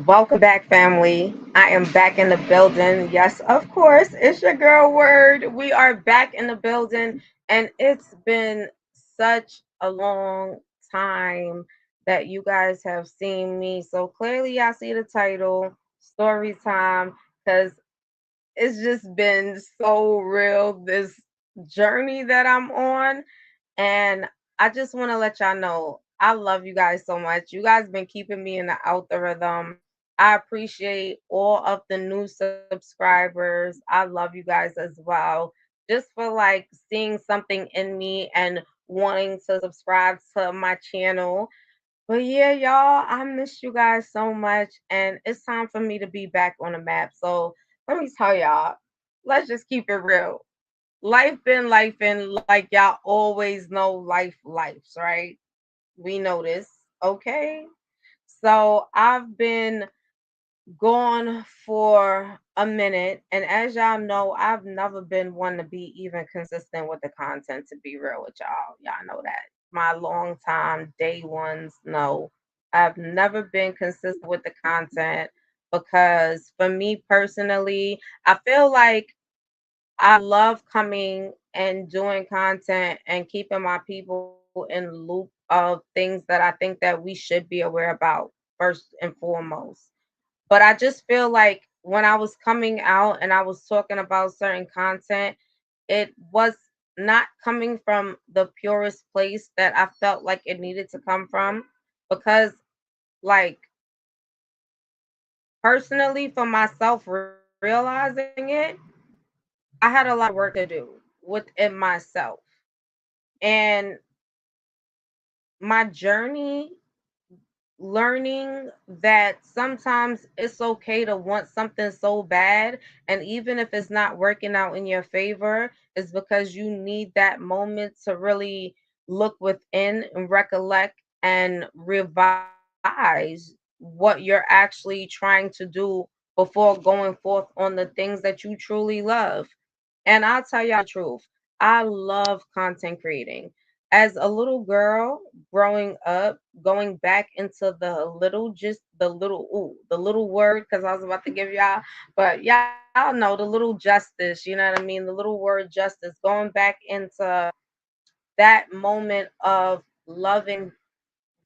Welcome back, family. I am back in the building. Yes, of course, it's your girl Word. We are back in the building, and it's been such a long time that you guys have seen me. So clearly, I see the title, Story Time, because it's just been so real, this journey that I'm on. And I just want to let y'all know I love you guys so much. You guys been keeping me in the algorithm. I appreciate all of the new subscribers. I love you guys as well. Just for like seeing something in me and wanting to subscribe to my channel. But yeah, y'all, I miss you guys so much. And it's time for me to be back on the map. So let me tell y'all, let's just keep it real. Life been like y'all always know lives, right? We know this, okay? So I've been gone for a minute, and as y'all know, I've never been one to be even consistent with the content, to be real with y'all. Y'all know that. My long time day ones, no. I've never been consistent with the content because for me personally, I feel like I love coming and doing content and keeping my people in the loop of things that I think that we should be aware about first and foremost. But I just feel like when I was coming out and I was talking about certain content, it was not coming from the purest place that I felt like it needed to come from because like personally for myself realizing it, I had a lot of work to do within myself. And my journey learning that sometimes it's okay to want something so bad, and even if it's not working out in your favor, is because you need that moment to really look within and recollect and revise what you're actually trying to do before going forth on the things that you truly love. And I'll tell y'all the truth, I love content creating. As a little girl growing up, going back into the little word, because I was about to give y'all, but y'all know the little justice, you know what I mean? The little word justice, going back into that moment of loving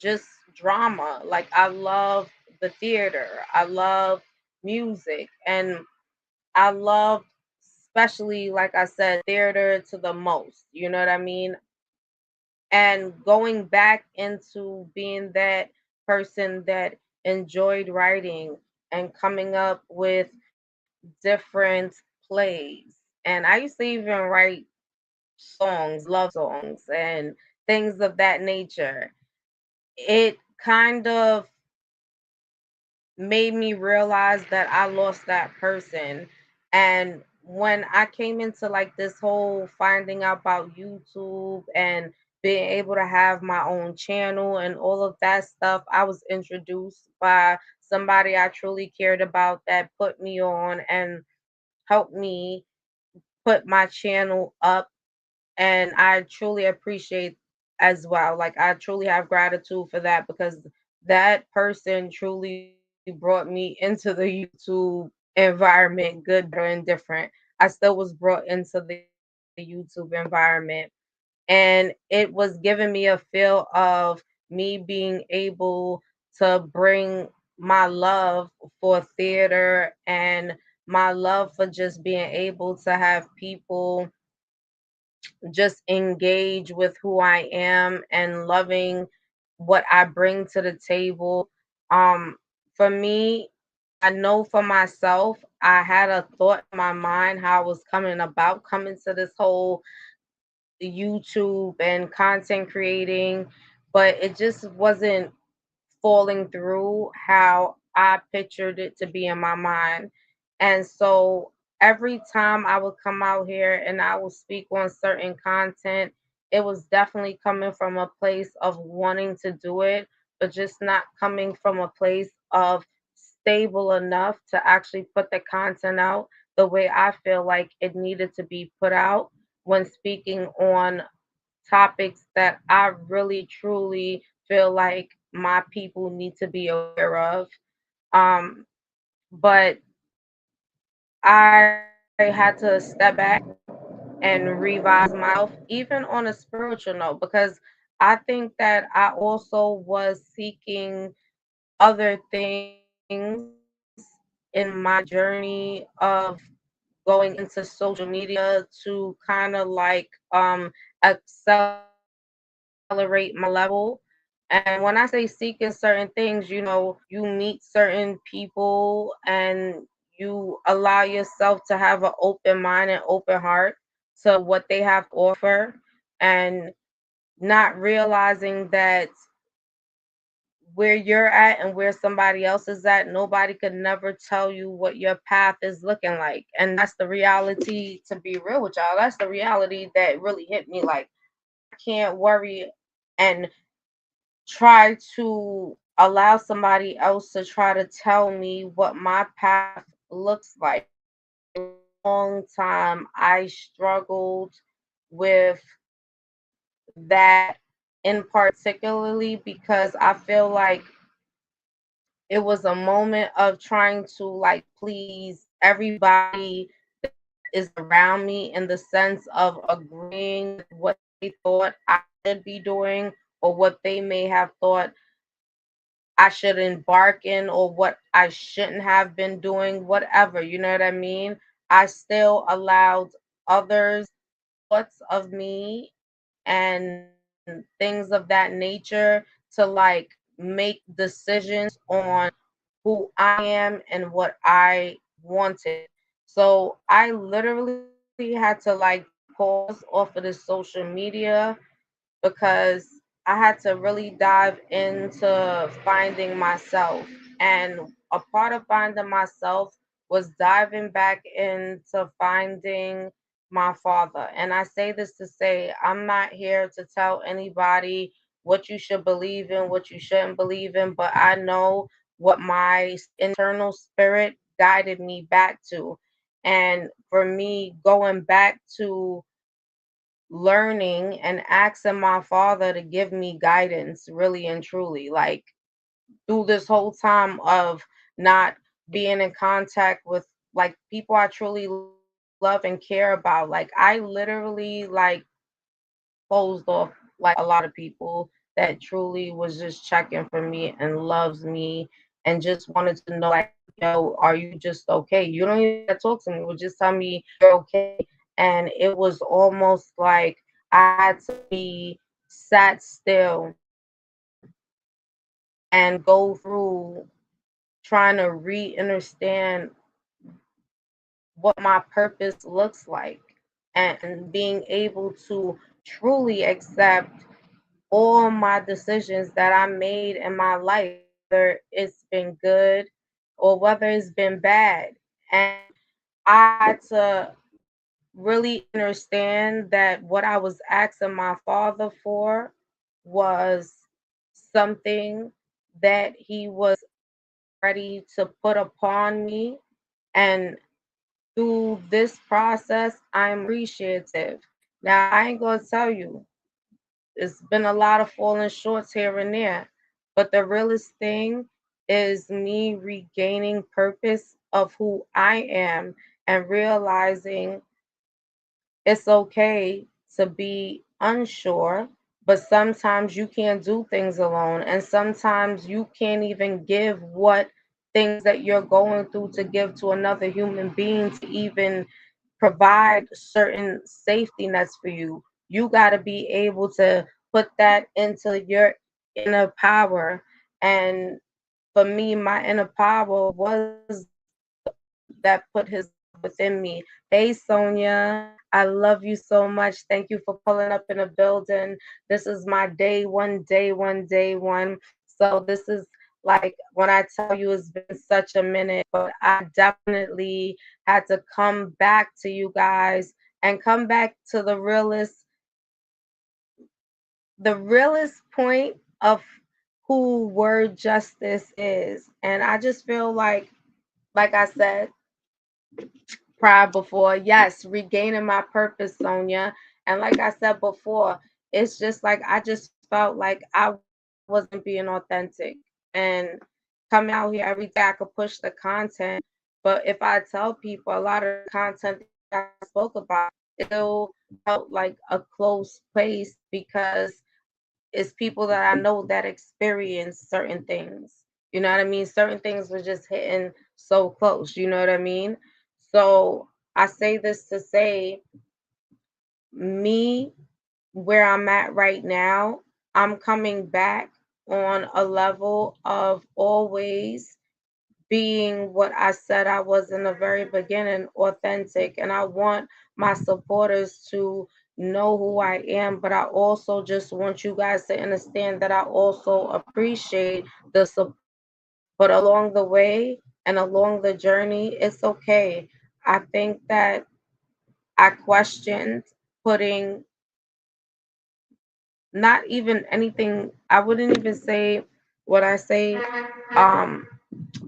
just drama. Like I love the theater, I love music, and I love, especially like I said, theater to the most. You know what I mean? And going back into being that person that enjoyed writing and coming up with different plays. And I used to even write songs, love songs, and things of that nature. It kind of made me realize that I lost that person. And when I came into like this whole finding out about YouTube and being able to have my own channel and all of that stuff, I was introduced by somebody I truly cared about that put me on and helped me put my channel up. And I truly appreciate as well. Like I truly have gratitude for that because that person truly brought me into the YouTube environment, good, better, and different. I still was brought into the YouTube environment, and it was giving me a feel of me being able to bring my love for theater and my love for just being able to have people just engage with who I am and loving what I bring to the table. For me, I know for myself, I had a thought in my mind how I was coming about coming to this whole YouTube and content creating, but it just wasn't falling through how I pictured it to be in my mind. And so every time I would come out here and I would speak on certain content, it was definitely coming from a place of wanting to do it, but just not coming from a place of stable enough to actually put the content out the way I feel like it needed to be put out when speaking on topics that I really truly feel like my people need to be aware of. Um, but I had to step back and revise myself, even on a spiritual note, because I think that I also was seeking other things in my journey of going into social media to kind of like accelerate my level. And when I say seeking certain things, you meet certain people and you allow yourself to have an open mind and open heart to what they have to offer, and not realizing that where you're at and where somebody else is at, nobody could never tell you what your path is looking like. And that's the reality, to be real with y'all. That's the reality that really hit me. Like, I can't worry and try to allow somebody else to try to tell me what my path looks like. For a long time, I struggled with that in particularly because I feel like it was a moment of trying to like please everybody that is around me, in the sense of agreeing with what they thought I should be doing, or what they may have thought I should embark in, or what I shouldn't have been doing, whatever, you know what I mean? I still allowed others' thoughts of me and things of that nature to like make decisions on who I am and what I wanted. So I literally had to like pause off of the social media because I had to really dive into finding myself. And a part of finding myself was diving back into finding my father. And I say this to say, I'm not here to tell anybody what you should believe in, what you shouldn't believe in, but I know what my internal spirit guided me back to. And for me, going back to learning and asking my father to give me guidance, really and truly, like through this whole time of not being in contact with like people I truly love and care about. Like I literally like closed off like a lot of people that truly was just checking for me and loves me and just wanted to know like, yo, are you just okay? You don't even gotta talk to me, but just tell me you're okay. And it was almost like I had to be sat still and go through trying to re-understand what my purpose looks like, and being able to truly accept all my decisions that I made in my life, whether it's been good or whether it's been bad. And I had to really understand that what I was asking my father for was something that he was ready to put upon me. And through this process, I'm appreciative. Now, I ain't gonna tell you, it's been a lot of falling shorts here and there, but the realest thing is me regaining purpose of who I am and realizing it's okay to be unsure, but sometimes you can't do things alone. And sometimes you can't even give what things that you're going through to give to another human being to even provide certain safety nets for you. You got to be able to put that into your inner power. And for me, my inner power was that put his love within me. Hey, Sonia, I love you so much. Thank you for pulling up in the building. This is my day one, day one, day one. So this is like when I tell you it's been such a minute, but I definitely had to come back to you guys and come back to the realest point of who word justice is. And I just feel like I said, pride before. Yes, regaining my purpose, Sonia. And like I said before, it's just like I just felt like I wasn't being authentic. And coming out here every day, I could push the content. But if I tell people a lot of the content that I spoke about, it'll help like a close place because it's people that I know that experience certain things. You know what I mean? Certain things were just hitting so close. You know what I mean? So I say this to say, me, where I'm at right now, I'm coming back on a level of always being what I said I was in the very beginning, authentic. And I want my supporters to know who I am, but I also just want you guys to understand that I also appreciate the support. But along the way and along the journey, it's okay. I think that I questioned putting not even anything, I wouldn't even say what I say, um,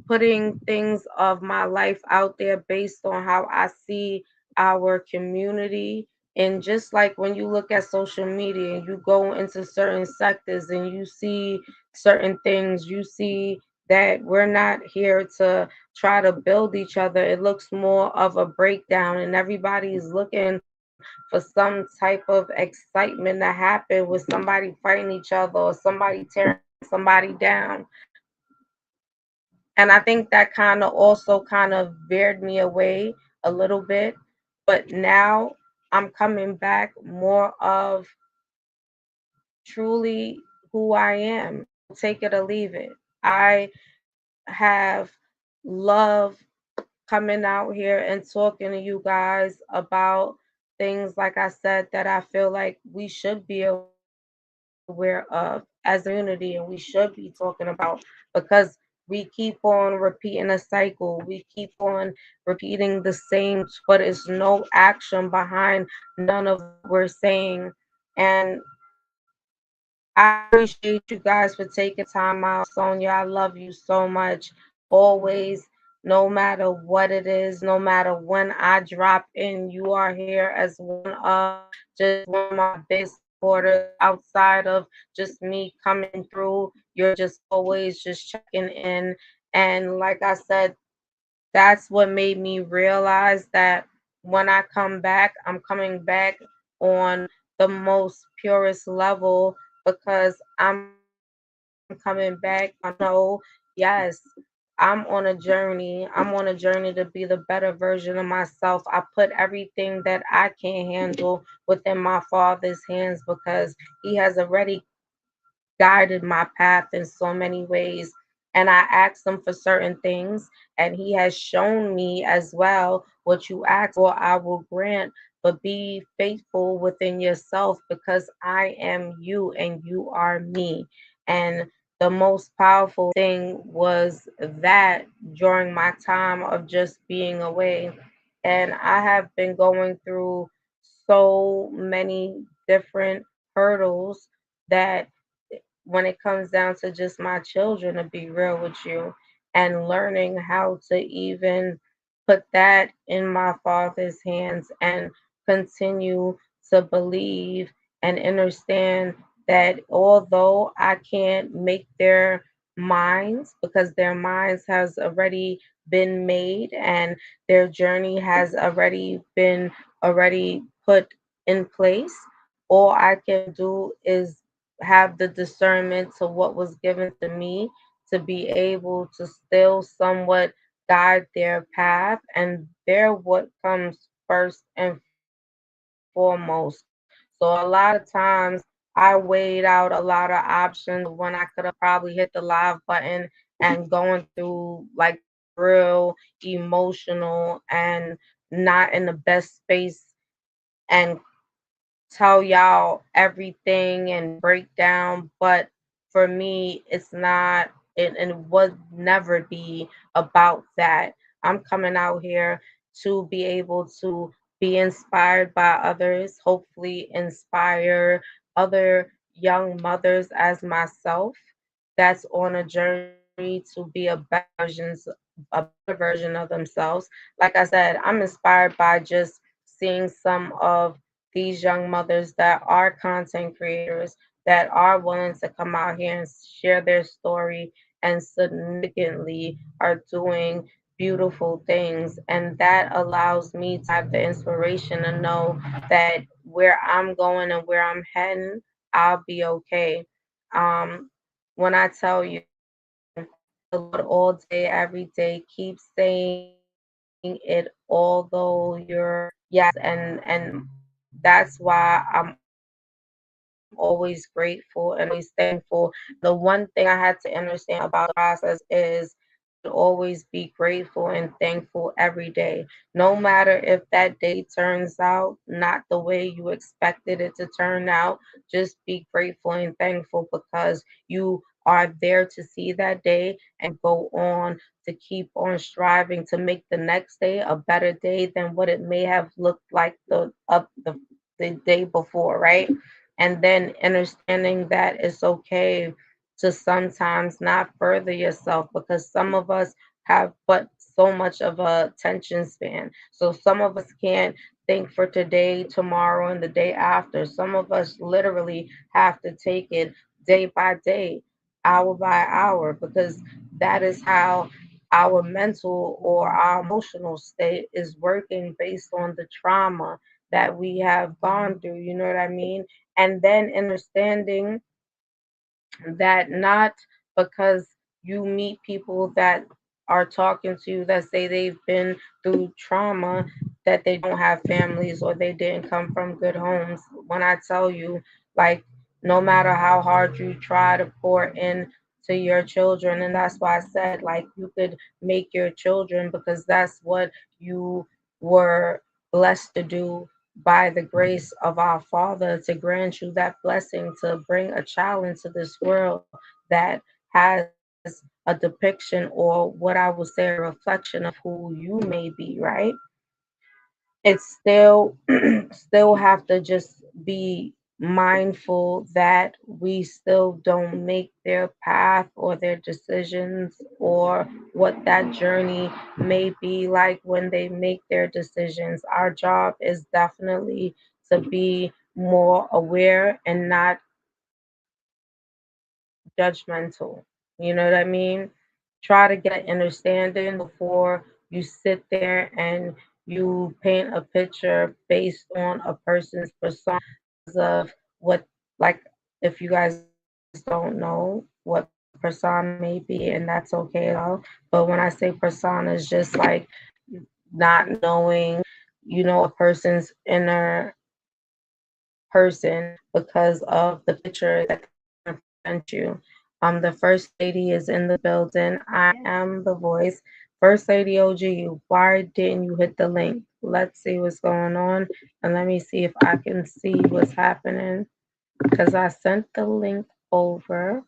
putting things of my life out there based on how I see our community. And just like when you look at social media and you go into certain sectors and you see certain things, you see that we're not here to try to build each other. It looks more of a breakdown, and everybody's looking for some type of excitement to happen with somebody fighting each other or somebody tearing somebody down. And I think that kind of also kind of veered me away a little bit. But now I'm coming back more of truly who I am. Take it or leave it. I have love coming out here and talking to you guys about things, like I said, that I feel like we should be aware of as a community and we should be talking about, because we keep on repeating a cycle. We keep on repeating the same, but it's no action behind none of what we're saying. And I appreciate you guys for taking time out. Sonia, I love you so much. Always, no matter what it is, no matter when I drop in, you are here as one of just one of my big supporters outside of just me coming through. You're just always just checking in. And like I said, that's what made me realize that when I come back, I'm coming back on the most purest level because I'm coming back. I know, yes, I'm on a journey. I'm on a journey to be the better version of myself. I put everything that I can't handle within my father's hands because he has already guided my path in so many ways. And I asked him for certain things, and he has shown me as well what you ask for, I will grant. But be faithful within yourself because I am you and you are me. And the most powerful thing was that during my time of just being away. And I have been going through so many different hurdles that when it comes down to just my children, to be real with you, and learning how to even put that in my father's hands and continue to believe and understand that although I can't make their minds, because their minds has already been made and their journey has already put in place, all I can do is have the discernment to what was given to me to be able to still somewhat guide their path, and they're what comes first and foremost. So a lot of times I weighed out a lot of options when I could have probably hit the live button and going through like real emotional and not in the best space and tell y'all everything and break down. But for me, it's not, and it would never be about that. I'm coming out here to be able to be inspired by others, hopefully inspire other young mothers as myself that's on a journey to be a better version of themselves. Like I said, I'm inspired by just seeing some of these young mothers that are content creators that are willing to come out here and share their story and significantly are doing beautiful things. And that allows me to have the inspiration to know that where I'm going and where I'm heading, I'll be okay. Um, when I tell you, the Lord all day, every day, keep saying it, although you're yes, and that's why I'm always grateful and always thankful. The one thing I had to understand about the process is you should always be grateful and thankful every day. No matter if that day turns out not the way you expected it to turn out, just be grateful and thankful because you are there to see that day and go on to keep on striving to make the next day a better day than what it may have looked like the day before, right? And then understanding that it's okay to sometimes not further yourself because some of us have but so much of a attention span. So some of us can't think for today, tomorrow, and the day after. Some of us literally have to take it day by day, hour by hour, because that is how our mental or our emotional state is working based on the trauma that we have gone through. You know what I mean? And then understanding that not because you meet people that are talking to you that say they've been through trauma that they don't have families or they didn't come from good homes. When I tell you, like, no matter how hard you try to pour in to your children, and that's why I said, like, you could make your children because that's what you were blessed to do by the grace of our Father to grant you that blessing to bring a child into this world that has a depiction or what I would say a reflection of who you may be, right? It's still still have to just be mindful that we still don't make their path or their decisions or what that journey may be like when they make their decisions. Our job is definitely to be more aware and not judgmental. You know what I mean? Try to get understanding before you sit there and you paint a picture based on a person's persona of what, like, if you guys don't know what persona may be, and that's okay at all. But when I say persona, it's just like not knowing, you know, a person's inner person because of the picture that they present you. The first lady is in the building. I am the voice. First Lady OG, why didn't you hit the link? Let's see what's going on. And let me see if I can see what's happening. Because I sent the link over.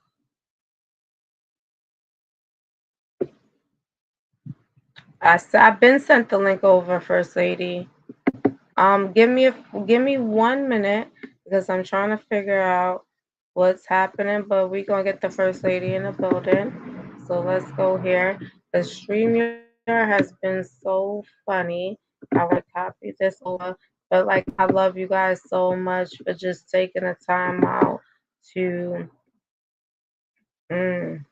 I've been sent the link over, First Lady. Give me 1 minute because I'm trying to figure out what's happening, but we're gonna get the first lady in the building. So let's go here. The StreamYard has been so funny. I want to copy this over, but like I love you guys so much for just taking the time out to mm,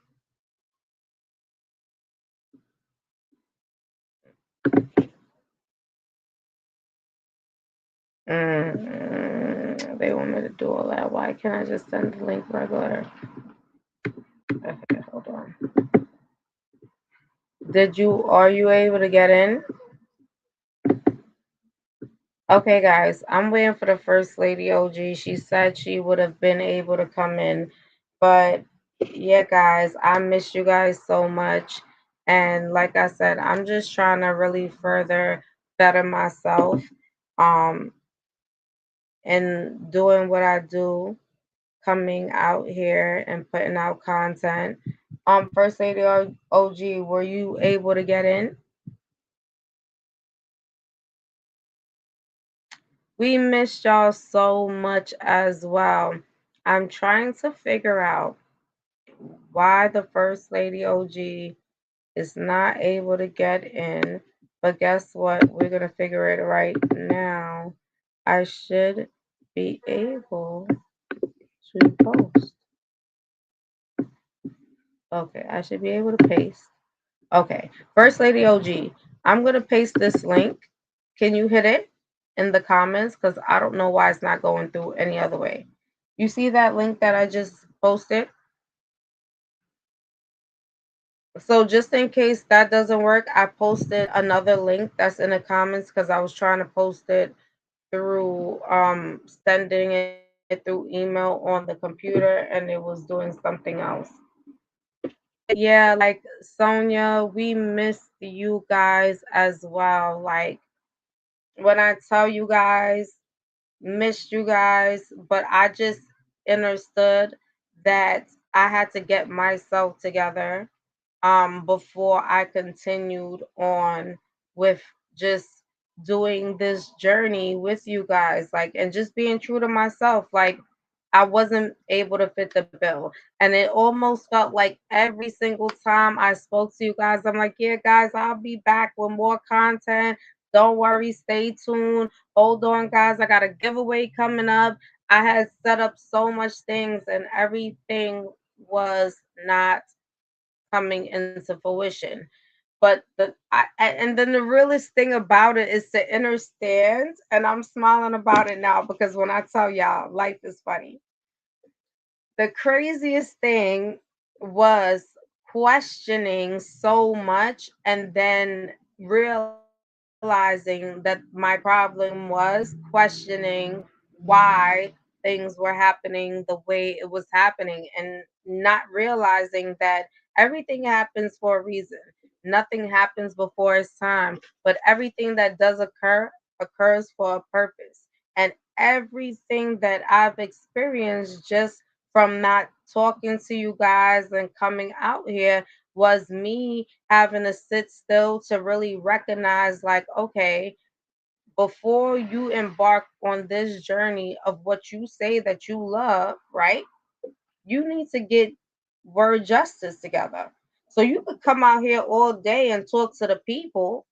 they want me to do all that. Why can't I just send the link regular? Okay, hold on. Are you able to get in? Okay, guys, I'm waiting for the first lady OG. She said she would have been able to come in. But yeah, guys, I miss you guys so much. And like I said, I'm just trying to really further better myself um and doing what I do, coming out here and putting out content. First lady OG, were you able to get in? We missed y'all so much as well. I'm trying to figure out why the First Lady OG is not able to get in. But guess what? We're going to figure it right now. I should be able to post. Okay, I should be able to paste. Okay, First Lady OG, I'm gonna paste this link. Can you hit it in the comments? Because I don't know why it's not going through any other way. You see that link that I just posted? So just in case that doesn't work, I posted another link that's in the comments because I was trying to post it through sending it through email on the computer and it was doing something else. Yeah, like Sonia, we missed you guys as well. Like when I tell you guys, missed you guys, but I just understood that I had to get myself together before I continued on with just doing this journey with you guys, like, and just being true to myself. Like, I wasn't able to fit the bill, and it almost felt like every single time I spoke to you guys, I'm like, yeah, guys, I'll be back with more content. Don't worry, stay tuned. Hold on, guys, I got a giveaway coming up. I had set up so much things, and everything was not coming into fruition. But and then the realest thing about it is to understand, and I'm smiling about it now because when I tell y'all, life is funny. The craziest thing was questioning so much and then realizing that my problem was questioning why things were happening the way it was happening and not realizing that everything happens for a reason. Nothing happens before its time, but everything that does occur occurs for a purpose. And everything that I've experienced just from not talking to you guys and coming out here was me having to sit still to really recognize, like, okay, before you embark on this journey of what you say that you love, right? You need to get word justice together. So you could come out here all day and talk to the people,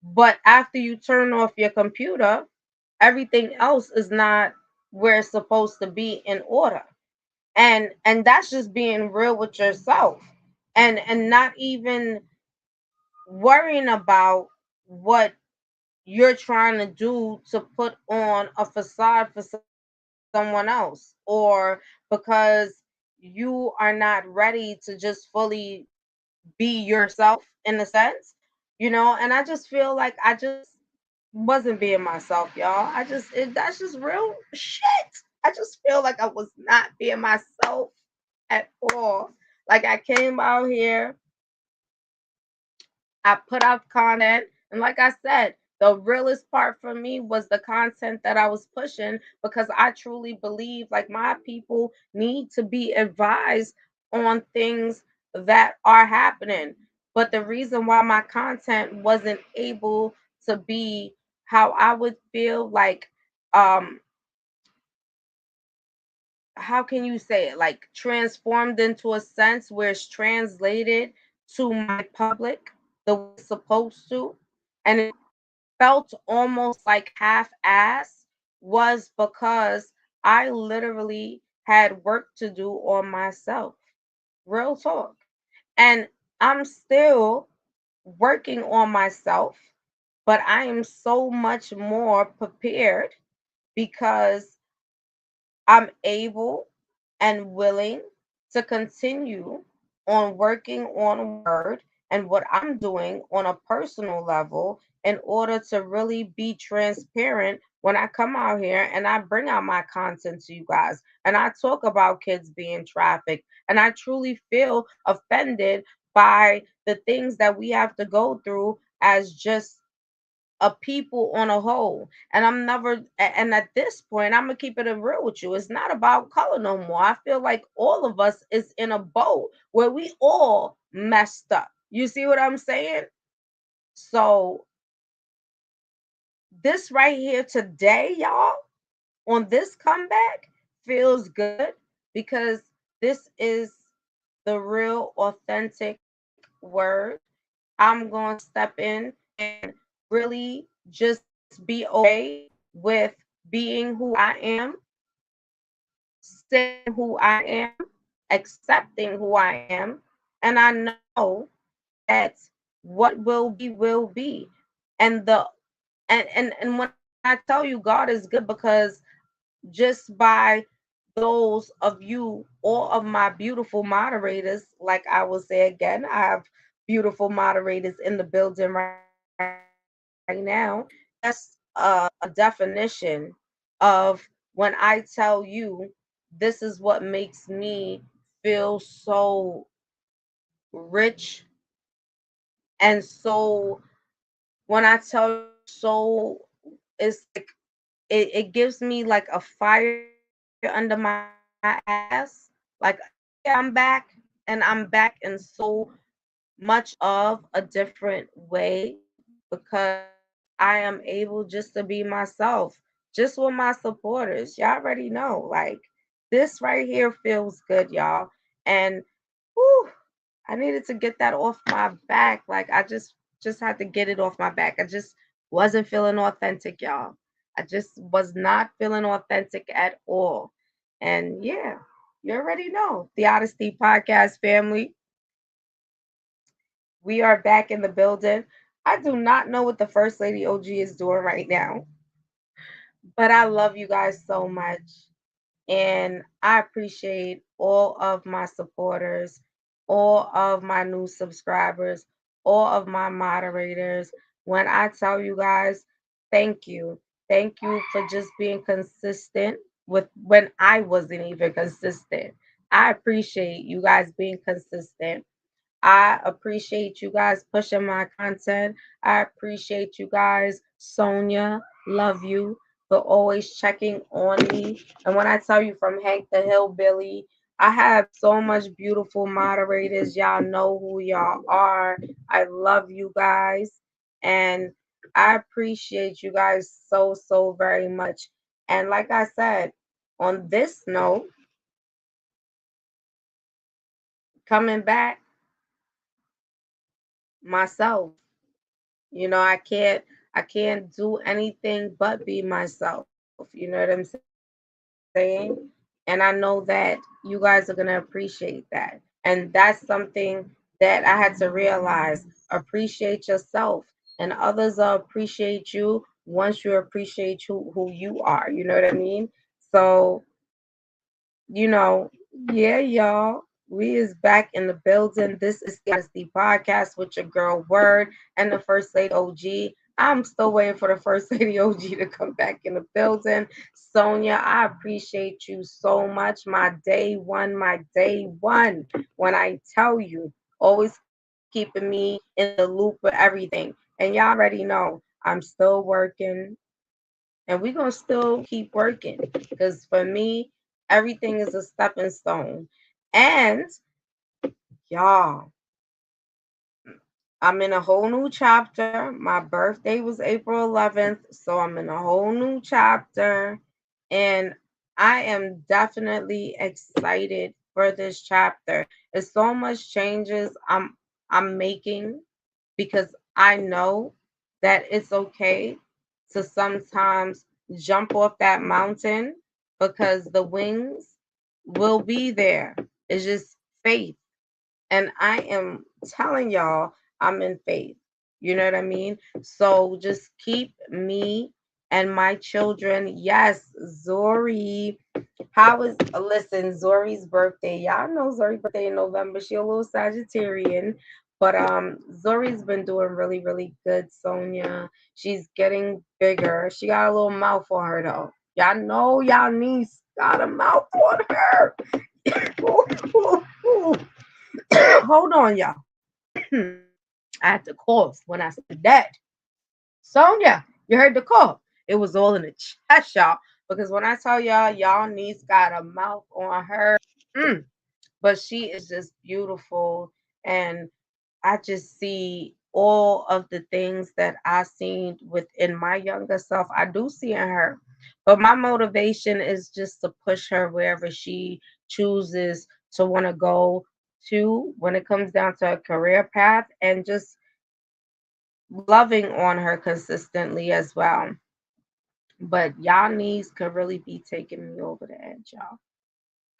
but after you turn off your computer, everything else is not where it's supposed to be in order. And that's just being real with yourself, and not even worrying about what you're trying to do to put on a facade for someone else, or because you are not ready to just fully be yourself in a sense, and I just feel like I just wasn't being myself, y'all. That's just real shit. I just feel like I was not being myself at all. Like I came out here, I put out content, and like I said, the realest part for me was the content that I was pushing because I truly believe like my people need to be advised on things that are happening. But the reason why my content wasn't able to be how I would feel like, um how can you say it, like transformed into a sense where it's translated to my public the way it's supposed to, and it felt almost like half-ass, was because I literally had work to do on myself. Real talk. And I'm still working on myself, but I am so much more prepared because I'm able and willing to continue on working on word and what I'm doing on a personal level in order to really be transparent when I come out here and I bring out my content to you guys and I talk about kids being trafficked and I truly feel offended by the things that we have to go through as just a people on a whole. And I'm never, and at this point, I'm gonna keep it real with you. It's not about color no more. I feel like all of us is in a boat where we all messed up. You see what I'm saying? So this right here today, y'all, on this comeback feels good because this is the real authentic word. I'm going to step in and really just be okay with being who I am, saying who I am, accepting who I am, and I know that what will be. And the and when I tell you God is good, because just by those of you, all of my beautiful moderators, like I will say again, I have beautiful moderators in the building right now. That's a definition of when I tell you this is what makes me feel so rich and so, when I tell you so, it's like it gives me like a fire under my ass. Like, yeah, I'm back, and I'm back in so much of a different way because I am able just to be myself, just with my supporters. Y'all already know, like, this right here feels good, y'all. And whew, I needed to get that off my back. Like, I just had to get it off my back. I just wasn't feeling authentic, y'all. I just was not feeling authentic at all. And yeah, you already know. The Honesty Podcast family, we are back in the building. I do not know what the First Lady OG is doing right now, but I love you guys so much. And I appreciate all of my supporters, all of my new subscribers, all of my moderators. When I tell you guys, thank you. Thank you for just being consistent with when I wasn't even consistent. I appreciate you guys being consistent. I appreciate you guys pushing my content. I appreciate you guys. Sonia, love you for always checking on me. And when I tell you, from Hank the Hillbilly, I have so much beautiful moderators. Y'all know who y'all are. I love you guys. And I appreciate you guys so, so very much. And like I said, on this note, coming back myself. I can't do anything but be myself. You know what I'm saying? And I know that you guys are gonna appreciate that. And that's something that I had to realize. Appreciate yourself, and others will appreciate you once you appreciate who you are. You know what I mean? So, yeah, y'all. We is back in the building. This is the Honesty Podcast with your girl Word and the First Lady OG. I'm still waiting for the First Lady OG to come back in the building. Sonia, I appreciate you so much. My day one. When I tell you, always keeping me in the loop with everything. And y'all already know I'm still working, and we're gonna still keep working, because for me, everything is a stepping stone. And y'all, I'm in a whole new chapter. My birthday was April 11th, so I'm in a whole new chapter, and I am definitely excited for this chapter. There's so much changes I'm making, because I know that it's okay to sometimes jump off that mountain, because the wings will be there. It's just faith. And I am telling y'all, I'm in faith. You know what I mean? So just keep me and my children. Yes, Zori. Listen, Zori's birthday? Y'all know Zori's birthday in November. She a little Sagittarian. But Zori's been doing really, really good, Sonia. She's getting bigger. She got a little mouth on her though. Y'all know y'all niece got a mouth on her. Hold on, y'all. I had to cough when I said that. Sonia, you heard the cough. It was all in the chest, y'all. Because when I tell y'all, y'all niece got a mouth on her. Mm, but she is just beautiful. And I just see all of the things that I seen within my younger self. I do see in her. But my motivation is just to push her wherever she chooses to want to go to when it comes down to a career path, and just loving on her consistently as well. But y'all needs could really be taking me over the edge, y'all.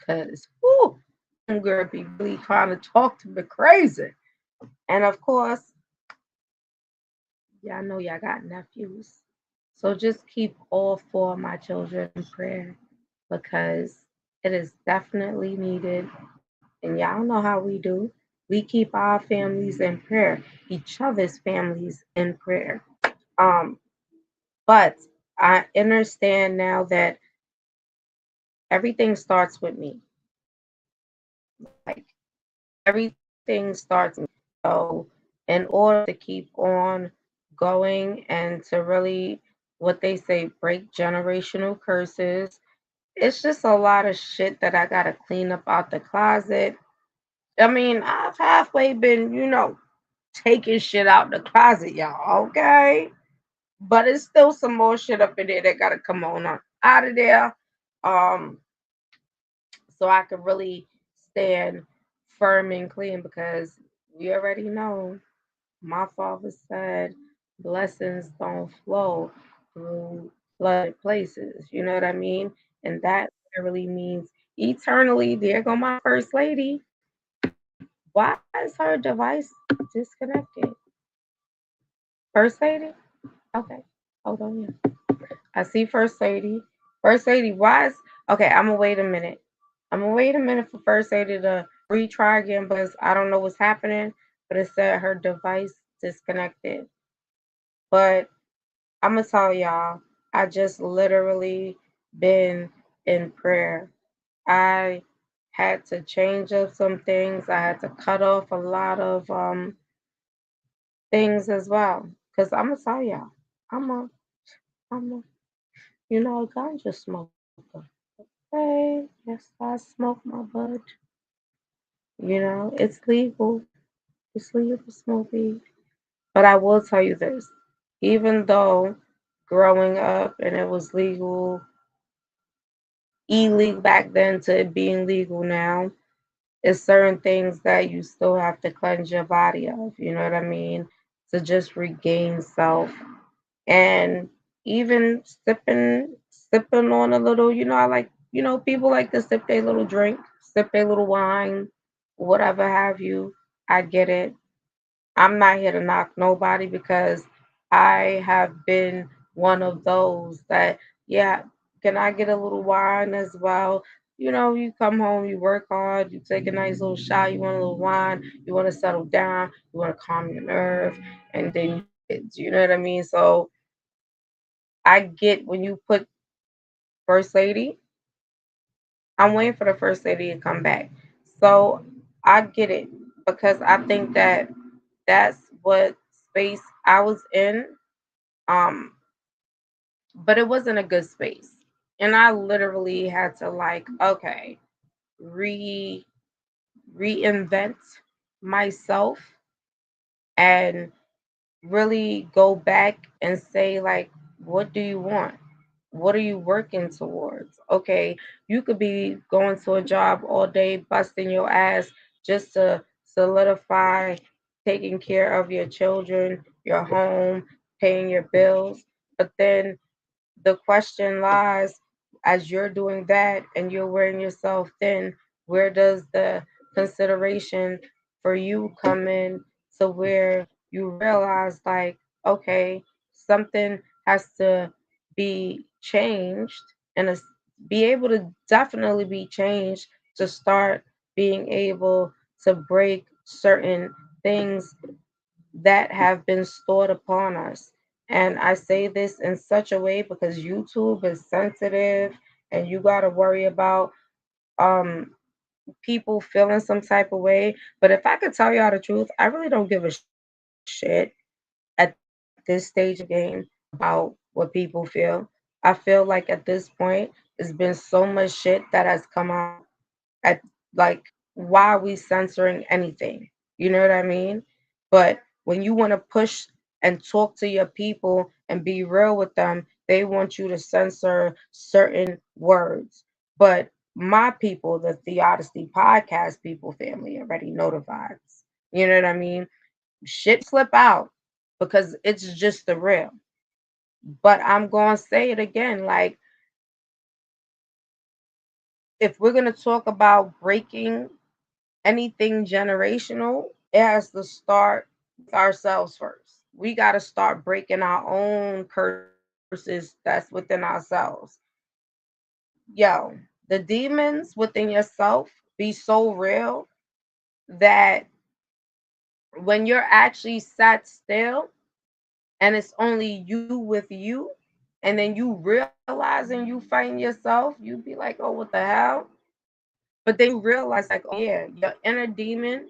Cause whoo, girl be really trying to talk to me crazy. And of course, y'all know y'all got nephews. So just keep all four of my children in prayer because it is definitely needed. And y'all know how we do. We keep our families in prayer, each other's families in prayer. Um, but I understand now that everything starts with me. Like everything starts with me. So in order to keep on going and to really what they say break generational curses, it's just a lot of shit that I gotta clean up out the closet. I mean, I've halfway been, taking shit out the closet, y'all, okay? But it's still some more shit up in there that gotta come on out of there. Um, so I can really stand firm and clean because we already know my father said blessings don't flow through flooded places. You know what I mean? And that literally means eternally. There go my first lady. Why is her device disconnected? First lady? Okay. Hold on. Yeah. I see first lady. First lady, why is okay, I'm gonna wait a minute. I'm gonna wait a minute for first lady to retry again because I don't know what's happening, but it said her device disconnected. But I'm gonna tell y'all, I just literally been in prayer. I had to change up some things. I had to cut off a lot of things as well. Cause I'm gonna tell y'all, I'm a, ganja smoker. Hey, yes, I smoke my bud. It's legal. It's legal to smoke weed. But I will tell you this, even though growing up and it was illegal back then to it being legal now, it's certain things that you still have to cleanse your body of, you know what I mean? To just regain self. And even sipping on a little, I like, people like to sip their little drink, sip their little wine, whatever have you. I get it. I'm not here to knock nobody because I have been one of those that, yeah, can I get a little wine as well? You come home, you work hard, you take a nice little shot, you want a little wine, you want to settle down, you want to calm your nerve, and then you know what I mean? So I get when you put first lady, I'm waiting for the first lady to come back. So I get it because I think that that's what space I was in. Um, but it wasn't a good space. And I literally had to like, okay, re reinvent myself and really go back and say like, what do you want? What are you working towards? Okay, you could be going to a job all day, busting your ass just to solidify taking care of your children, your home, paying your bills. But then the question lies as you're doing that and you're wearing yourself thin, where does the consideration for you come in to where you realize, like, okay, something has to be changed and be able to definitely be changed to start being able to break certain things that have been stored upon us. And I say this in such a way because YouTube is sensitive and you got to worry about um, people feeling some type of way. But if I could tell y'all the truth, I really don't give a shit at this stage of the game about what people feel. I feel like at this point, it's been so much shit that has come out at like why are we censoring anything? You know what I mean? But when you want to push and talk to your people and be real with them, they want you to censor certain words. But my people, the Theodicy podcast people family already know the vibes. You know what I mean? Shit slip out because it's just the real. But I'm going to say it again, like if we're going to talk about breaking anything generational, it has to start with ourselves first. We got to start breaking our own curses that's within ourselves. Yo, the demons within yourself be so real that when you're actually sat still and it's only you with you, and then you realizing you fighting yourself, you be like, oh, what the hell? But then you realize, like, oh, yeah, your inner demon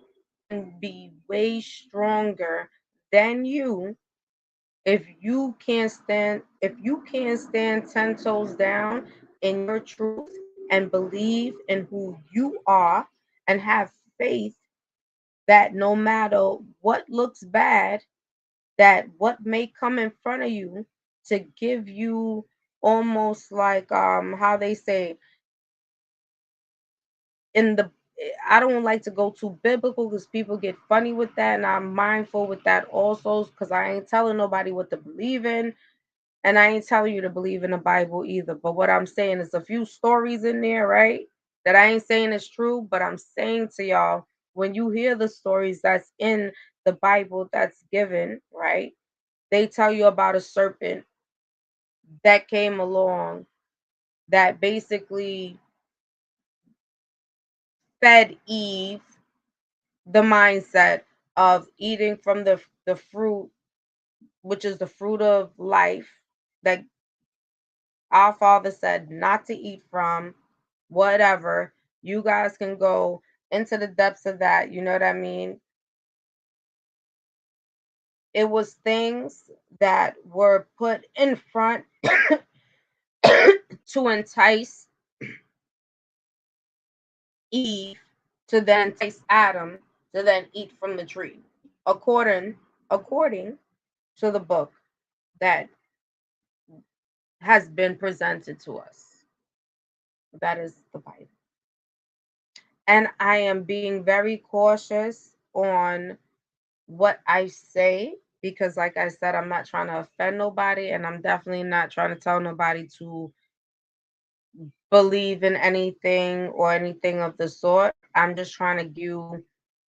can be way stronger than you if you can't stand 10 toes down in your truth and believe in who you are and have faith that no matter what looks bad, that what may come in front of you to give you almost like how they say in the I don't like to go too biblical because people get funny with that, and I'm mindful with that also because I ain't telling nobody what to believe in, and I ain't telling you to believe in the Bible either. But what I'm saying is a few stories in there, right? That I ain't saying is true, but I'm saying to y'all, when you hear the stories that's in the Bible that's given, right? They tell you about a serpent that came along that basically fed Eve the mindset of eating from the fruit, which is the fruit of life that our father said not to eat from, whatever. You guys can go into the depths of that. You know what I mean? It was things that were put in front to entice Eve to then entice Adam to then eat from the tree, according to the book that has been presented to us. That is the Bible. And I am being very cautious on what I say because, like I said, I'm not trying to offend nobody, and I'm definitely not trying to tell nobody to believe in anything or anything of the sort. I'm just trying to give you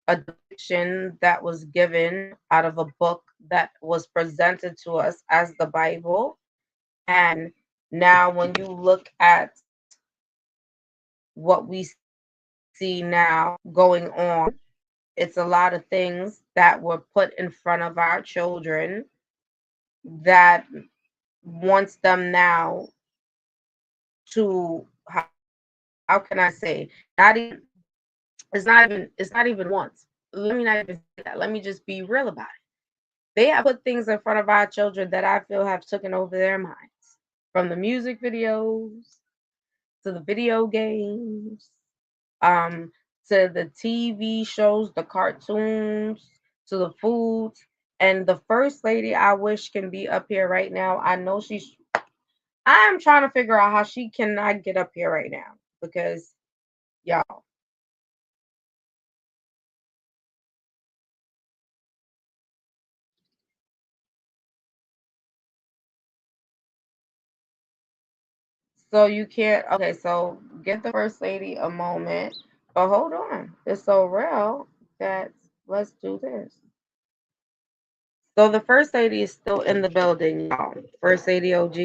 a depiction that was given out of a book that was presented to us as the Bible. And now, when you look at what we see now going on, it's a lot of things that were put in front of our children that wants them now to how can I say not even it's not even once. Let me not even say that. Let me just be real about it. They have put things in front of our children that I feel have taken over their minds. From the music videos to the video games, um, to the TV shows, the cartoons, to the foods. And the first lady I wish can be up here right now. I know I'm trying to figure out how she cannot get up here right now because y'all. So you can't. Okay, so give the first lady a moment. But hold on, it's so real that let's do this. So the first lady is still in the building, y'all. First lady OG,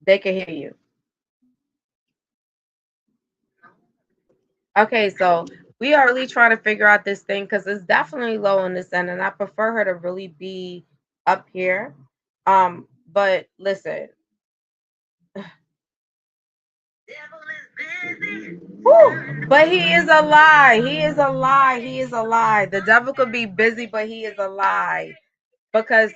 they can hear you. Okay, so we are really trying to figure out this thing because it's definitely low on this end, and I prefer her to really be up here. But listen, whew, but he is a lie. He is a lie. He is a lie. The devil could be busy, but he is a lie because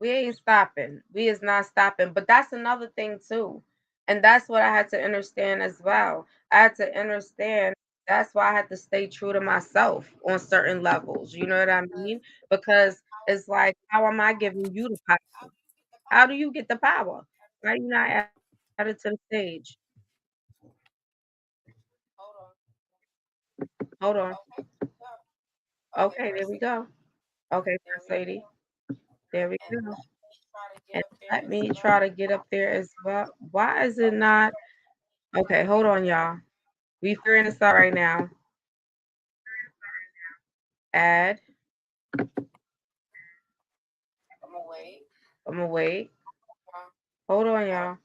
we ain't stopping. We is not stopping. But that's another thing too. And that's what I had to understand as well. I had to understand that's why I had to stay true to myself on certain levels. You know what I mean? Because it's like, how am I giving you the power? How do you get the power? Why you not added to the stage? Hold on. Okay, there we go. Okay, first lady. There we go. And let me try to get up there as well. Why is it not? Okay, hold on, y'all. We figuring this out right now. Add. I'm gonna wait. Hold on, y'all.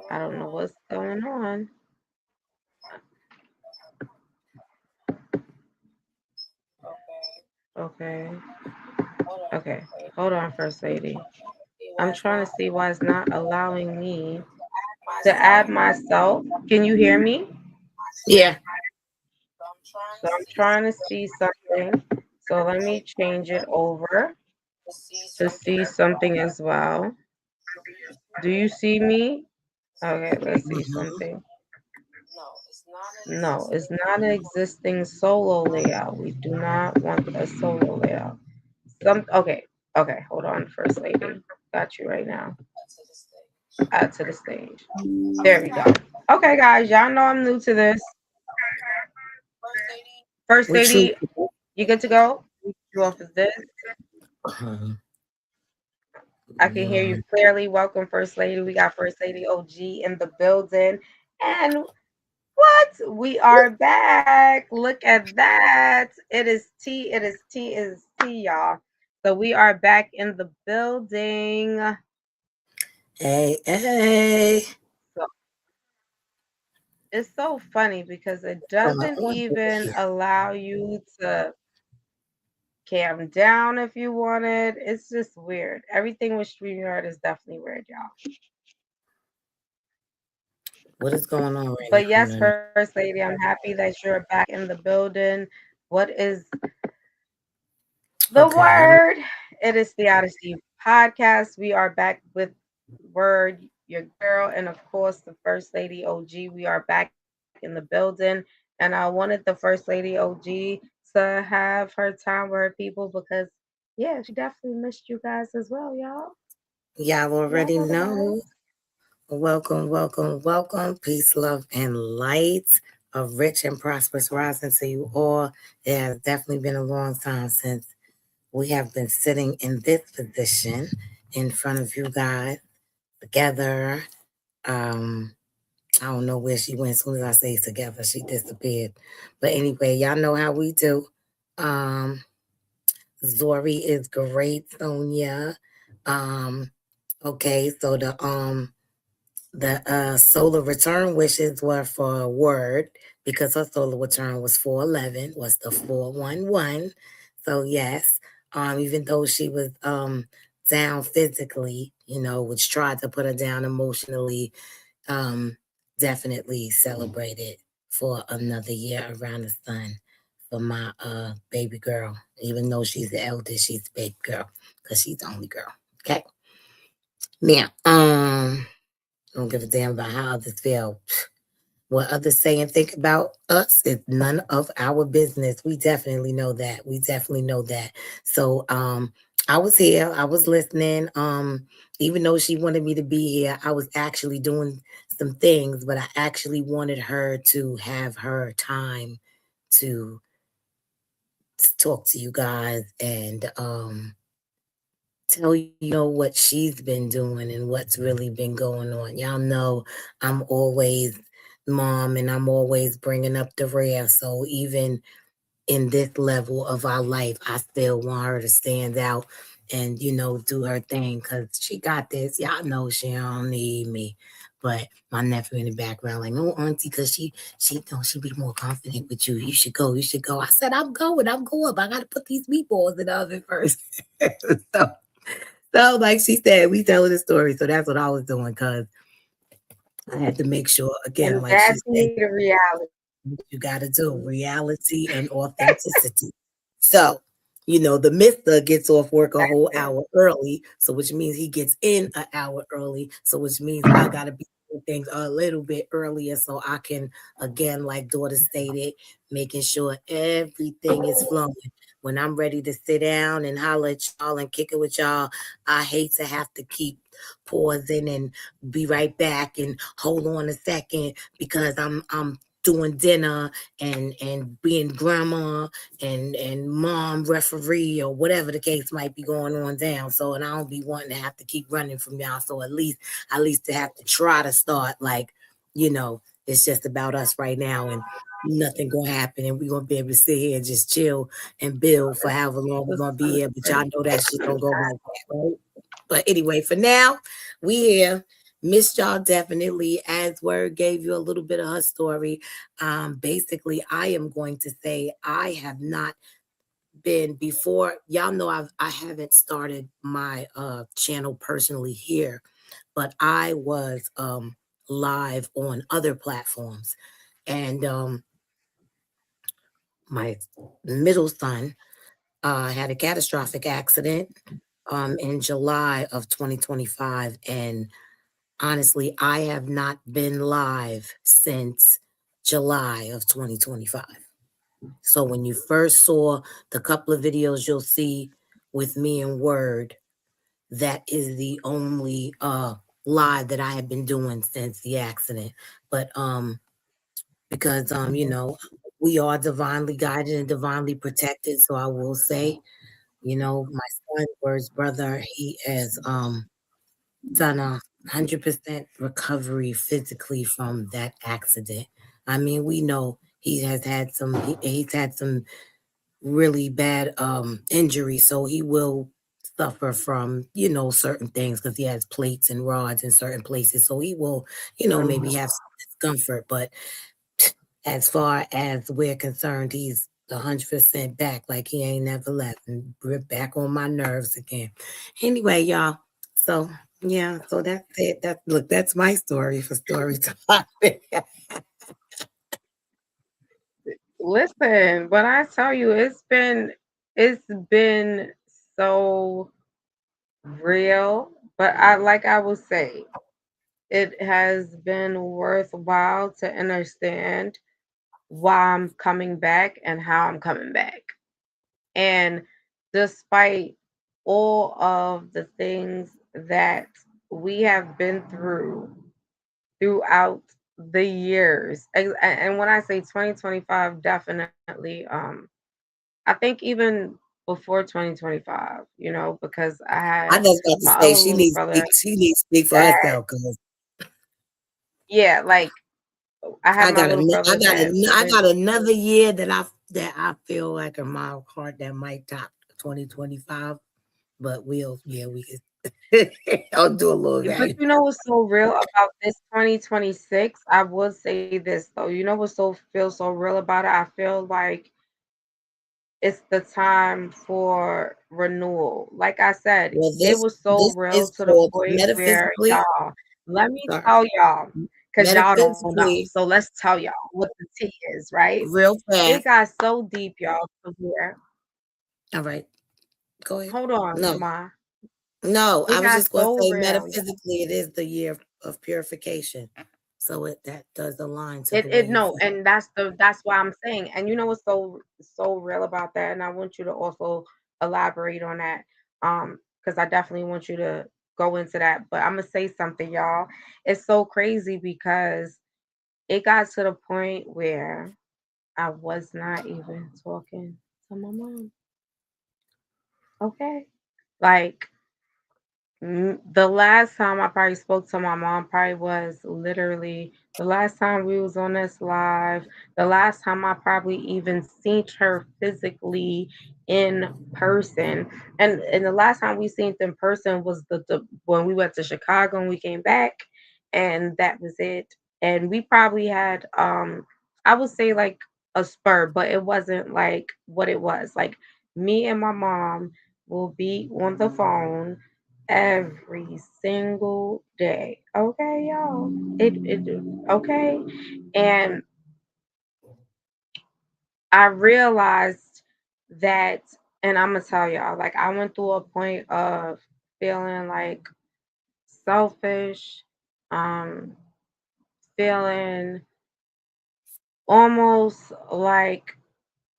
I don't know what's going on. Okay. Okay. Hold on, First Lady. I'm trying to see why it's not allowing me to add myself. Can you hear me? Yeah. So I'm trying to see something. So let me change it over to see something as well. Do you see me? Okay, let's see Mhm. something. No, it's not an existing solo layout. We do not want a solo layout. Okay, okay, hold on, First Lady. Got you right now. Add to the stage. There we go. Okay, guys, y'all know I'm new to this. First What you? Lady, you good to go? You off of this? Uh, I can hear you clearly. Welcome, First Lady. We got First Lady OG in the building. And what? We are back. Look at that. It is T. It is T. It is T, y'all. So we are back in the building. hey, hey. So it's so funny because it Going doesn't on over even here? allow you to cam down if you wanted. It's just weird. Everything with StreamYard is definitely weird, y'all. What is going on right But now? yes, No, no. First Lady, I'm happy that you're back in the building. What is the Okay, let me. word? It is the Odyssey podcast. We are back with Word, your girl, and of course, the First Lady OG. We are back in the building. And I wanted the First Lady OG to have her time with her people because, yeah, she definitely missed you guys as well, y'all. Y'all Y'all already know the vibes. know. Welcome, welcome, welcome. Peace, love, and light. A rich and prosperous rising to you all. It has definitely been a long time since we have been sitting in this position in front of you guys together. Um, I don't know where she went. As soon as I say together, she disappeared. But anyway, y'all know how we do. Um, Zori is great, Sonia. Um, okay, so the solar return wishes were for a word because her solar return was 411, was the 411. So yes, even though she was down physically, which tried to put her down emotionally, um, definitely celebrated for another year around the sun for my baby girl. Even though she's the eldest, she's the baby girl because she's the only girl. Okay. Now, I don't give a damn about how others feel. What others say and think about us is none of our business. We definitely know that. We definitely know that. So I was here, I was listening. Even though she wanted me to be here, I was actually doing some things, but I actually wanted her to have her time to talk to you guys and tell you know what she's been doing and what's really been going on. Y'all know I'm always mom and I'm always bringing up the rear. So even in this level of our life, I still want her to stand out and do her thing because she got this. Y'all know she don't need me. But my nephew in the background, like, no, auntie, because she be more confident with you. You should go. You should go. I said, I'm going. I'm going. But I got to put these meatballs in the oven first. so so, like she said, we telling the story. So that's what I was doing because I had to make sure, again, And like she that's said, the reality. you got to do reality and authenticity. So, the mister gets off work a That's whole it. hour early. So, which means he gets in an hour early. So, which means I got to be doing things a little bit earlier so I can, again, like daughter stated, making sure everything is flowing. When I'm ready to sit down and holler at y'all and kick it with y'all, I hate to have to keep pausing and be right back and hold on a second because I'm doing dinner and being grandma and mom referee or whatever the case might be going on down. So and I don't be wanting to have to keep running from y'all. So at least to have to try to start like, it's just about us right now and nothing gonna happen and we're gonna be able to sit here and just chill and build for however long we're Just gonna be here. But y'all know that shit don't celebrate go that. like that, right? But anyway, for now, we here. Missed y'all definitely. As Word gave you a little bit of her story. Basically, I am going to say I have not been before. Y'all know I haven't started my channel personally here, but I was live on other platforms. And my middle son had a catastrophic accident in July of 2025. And honestly, I have not been live since July of 2025. So when you first saw the couple of videos you'll see with me and Word, that is the only live that I have been doing since the accident. But because we are divinely guided and divinely protected. So I will say, my son, Word's brother, he has done 100% recovery physically from that accident. I mean, we know he's had some really bad injuries, so he will suffer from certain things because he has plates and rods in certain places. So he will, maybe have some discomfort. But as far as we're concerned, he's 100% back, like he ain't never left, and we're back on my nerves again. Anyway, y'all. So yeah, so that's it. That's my story for story time. Listen, when I tell you, it's been so real, but I will say, it has been worthwhile to understand why I'm coming back and how I'm coming back. And despite all of the things that we have been throughout the years, and when I say 2025, definitely, I think even before 2025, because I I had just got to my say other little brother she needs to speak for that, herself because yeah, like I had my little I brother that went. got another year that I feel like in my heart that might top 2025. But we can I'll do a little But value. you know what's so real about this 2026? I will say this though. You know what feels so real about it? I feel like it's the time for renewal. Like I said, Well, it was so this real is to the called point where metaphysically. let me Sorry, tell y'all, because y'all don't know. metaphysically, So let's tell y'all what the tea is, right? real It fast. got so deep, y'all, to where, All right, go ahead. hold on, No, Ma. no, It I was got just going to so say real, y'all. metaphysically, it is the year of purification. So that does align to the way It you no, feel. and that's why I'm saying. And you know what's so real about that? And I want you to also elaborate on that. Because I definitely want you to go into that. But I'm gonna say something, y'all. It's so crazy because it got to the point where I was not even talking to my mom. Okay. Like, the last time I probably spoke to my mom probably was literally the last time we was on this live. The last time I probably even seen her physically in person, and the last time we seen in person was the when we went to Chicago and we came back, and that was it. And we probably had I would say like a spur, but it wasn't like what it was. Like me and my mom will be on the phone every single day. Okay, y'all. It okay. And I realized that, and I'm gonna tell y'all, like I went through a point of feeling like selfish, um, feeling almost like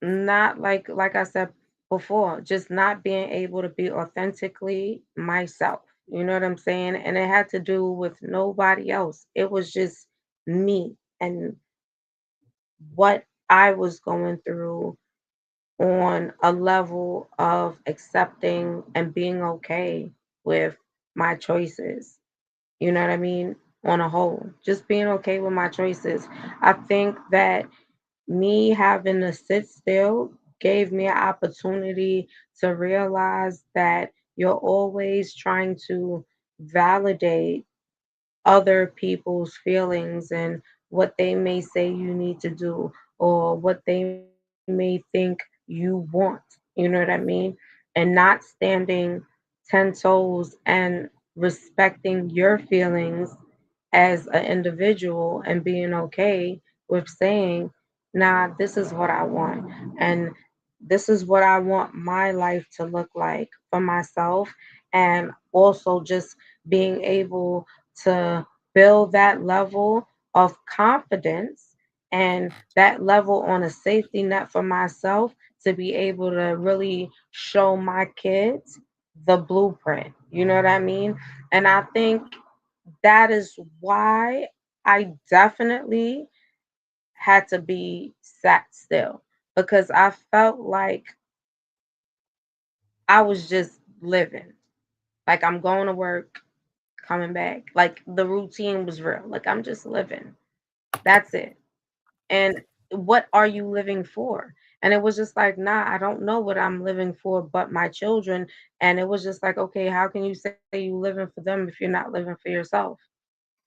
not like I said before, just not being able to be authentically myself. You know what I'm saying? And it had to do with nobody else. It was just me. And what I was going through on a level of accepting and being okay with my choices. You know what I mean? On a whole, just being okay with my choices. I think that me having to sit still gave me an opportunity to realize that you're always trying to validate other people's feelings and what they may say you need to do or what they may think you want. You know what I mean? And not standing 10 toes and respecting your feelings as an individual and being okay with saying, nah, this is what I want. And this is what I want my life to look like for myself. And also just being able to build that level of confidence and that level on a safety net for myself to be able to really show my kids the blueprint. You know what I mean? And I think that is why I definitely had to be sat still because I felt like I was just living. Like I'm going to work, coming back. Like the routine was real. Like I'm just living. That's it. And what are you living for? And it was just like, nah, I don't know what I'm living for but my children. And it was just like, okay, how can you say you living for them if you're not living for yourself?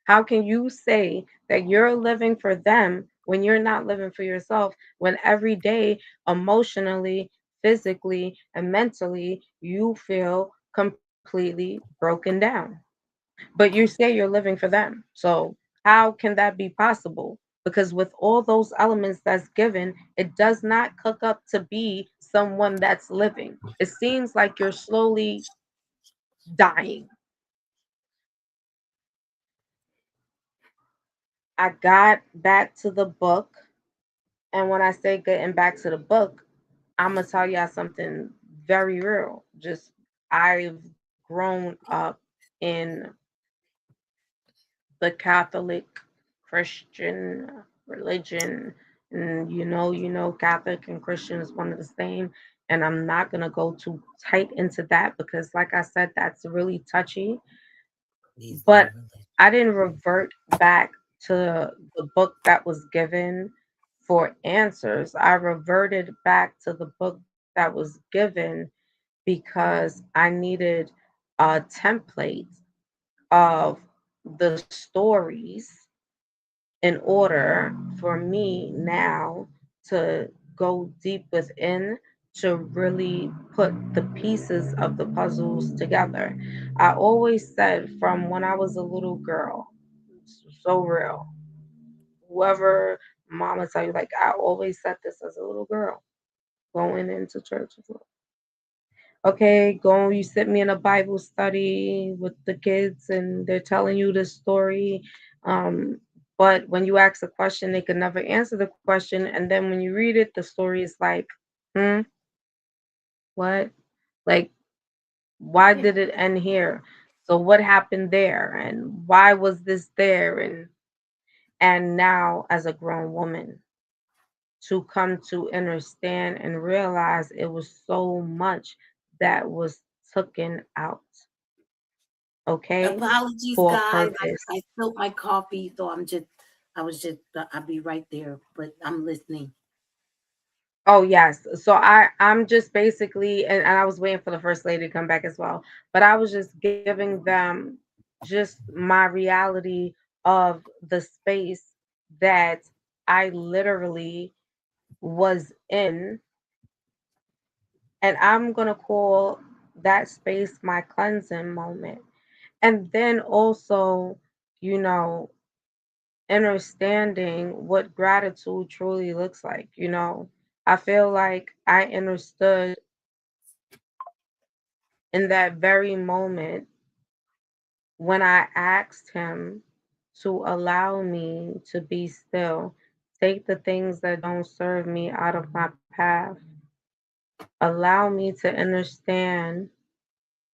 How can you say that you're living for them when you're not living for yourself, when every day, emotionally, physically, and mentally, you feel completely broken down? But you say you're living for them. So, how can that be possible? Because with all those elements that's given, it does not cook up to be someone that's living. It seems like you're slowly dying. I got back to the book. And when I say getting back to the book, I'm gonna tell y'all something very real. Just I've grown up in the Catholic Christian religion, and Catholic and Christian is one of the same. And I'm not gonna go too tight into that because, like I said, that's really touchy. These But are religion. I didn't revert back to the book that was given for answers. I reverted back to the book that was given because I needed a template of the stories in order for me now to go deep within to really put the pieces of the puzzles together. I always said from when I was a little girl, so real. Whoever mama tell you, like I always said this as a little girl going into church. Okay, go, you sit me in a Bible study with the kids and they're telling you this story. Um, but when you ask a question, they can never answer the question. And then when you read it, the story is like, hmm, what? Like, why did it end here? So what happened there? And why was this there? And now as a grown woman to come to understand and realize it was so much that was taken out, okay, Apologies, for a guys. purpose. I spilled my coffee, so I was just, I'll be right there, but I'm listening. Oh yes. So I'm just basically, and I was waiting for the first lady to come back as well, but I was just giving them just my reality of the space that I literally was in, and I'm gonna call that space my cleansing moment. And then also, you know, understanding what gratitude truly looks like. I feel like I understood in that very moment when I asked him to allow me to be still, take the things that don't serve me out of my path, allow me to understand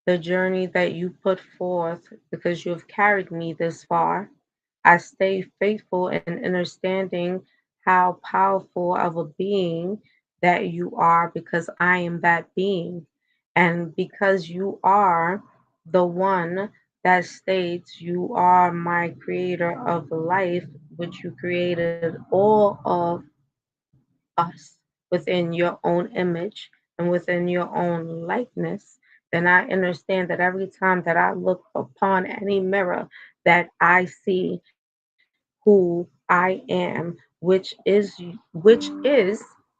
the journey that you put forth because you have carried me this far. I stay faithful in understanding how powerful of a being that you are because I am that being. And because you are the one that states you are my creator of life, which you created all of us within your own image and within your own likeness, then I understand that every time that I look upon any mirror, that I see who I am, which is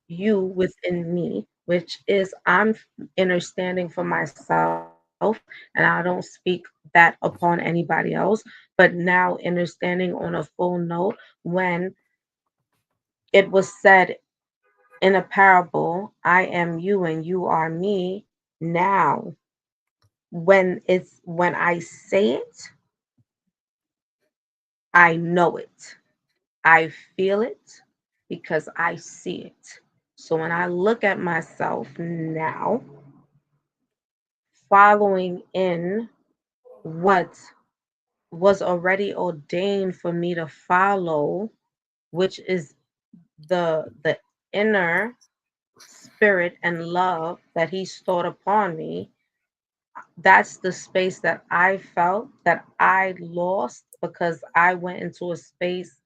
you within me, which is I'm understanding for myself, and I don't speak that upon anybody else, but now understanding on a full note when it was said in a parable, I am you and you are me. Now, when I say it, I know it. I feel it because I see it. So when I look at myself now, following in what was already ordained for me to follow, which is the inner spirit and love that he stored upon me, that's the space that I felt that I lost because I went into a space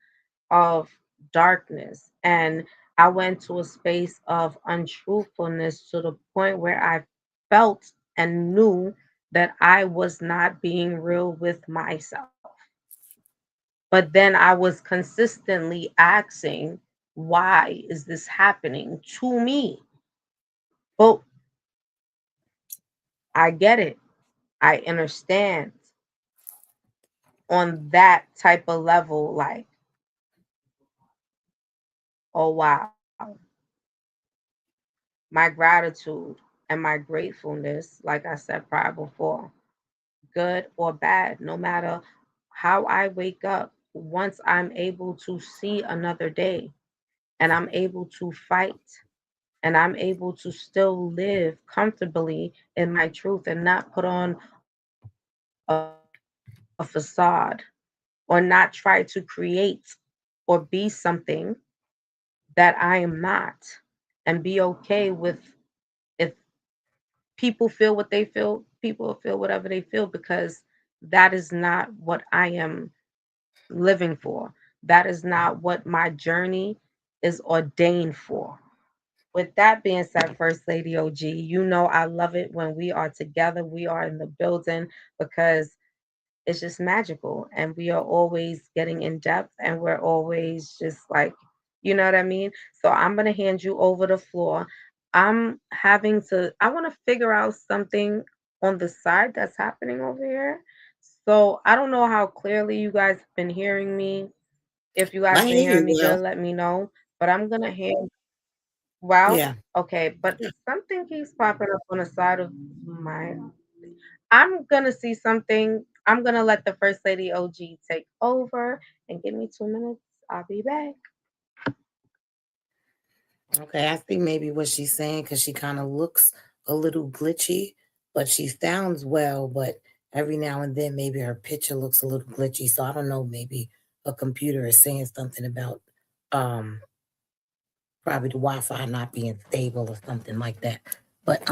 of darkness, and I went to a space of untruthfulness to the point where I felt and knew that I was not being real with myself. But then I was consistently asking, why is this happening to me? But I get it. I understand on that type of level, like, oh wow, my gratitude and my gratefulness, like I said prior before, good or bad, no matter how I wake up, once I'm able to see another day and I'm able to fight and I'm able to still live comfortably in my truth and not put on a facade or not try to create or be something that I am not, and be okay with if people feel what they feel, people feel whatever they feel because that is not what I am living for. That is not what my journey is ordained for. With that being said, First Lady OG, you know I love it when we are together, we are in the building because it's just magical and we are always getting in depth and we're always just like, you know what I mean? So I'm going to hand you over the floor. I want to figure out something on the side that's happening over here. So I don't know how clearly you guys have been hearing me. If you I guys been hear hearing you me well. good, let me know. But I'm going to hand, well, Yeah. okay, but Yeah. something keeps popping up on the side of my, I'm gonna see something. I'm gonna let the First Lady OG take over and give me 2 minutes. I'll be back. Okay, I see maybe what she's saying because she kind of looks a little glitchy, but she sounds well. But every now and then, maybe her picture looks a little glitchy. So I don't know. Maybe a computer is saying something about um probably the Wi-Fi not being stable or something like that. But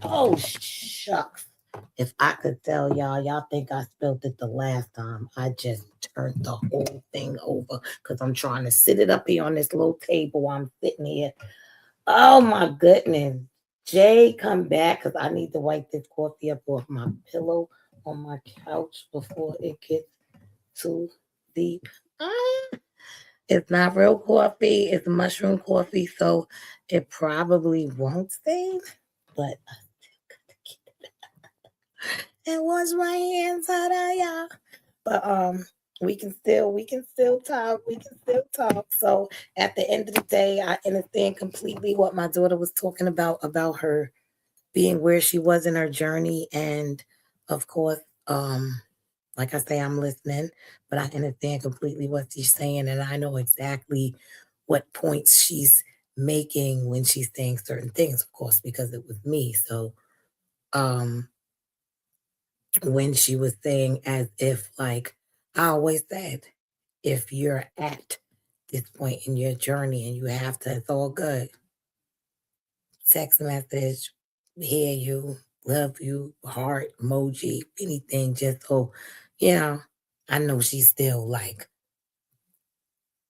oh shucks. If I could tell y'all, y'all think I spilled it the last time. I just turned the whole thing over because I'm trying to sit it up here on this little table while I'm sitting here. Oh my goodness. Jay, come back because I need to wipe this coffee up off my pillow on my couch before it gets too deep. Ah. It's not real coffee, it's mushroom coffee, so it probably won't stain. But and wash my hands out of y'all. But we can still talk. We can still talk. So at the end of the day, I understand completely what my daughter was talking about her being where she was in her journey. And of course, like I say, I'm listening, but I understand completely what she's saying, and I know exactly what points she's making when she's saying certain things, of course, because it was me. So um when she was saying as if like I always said, if you're at this point in your journey and you have to, it's all good. Text message, hear you, love you, heart, emoji, anything, just so, you know, I know she's still like,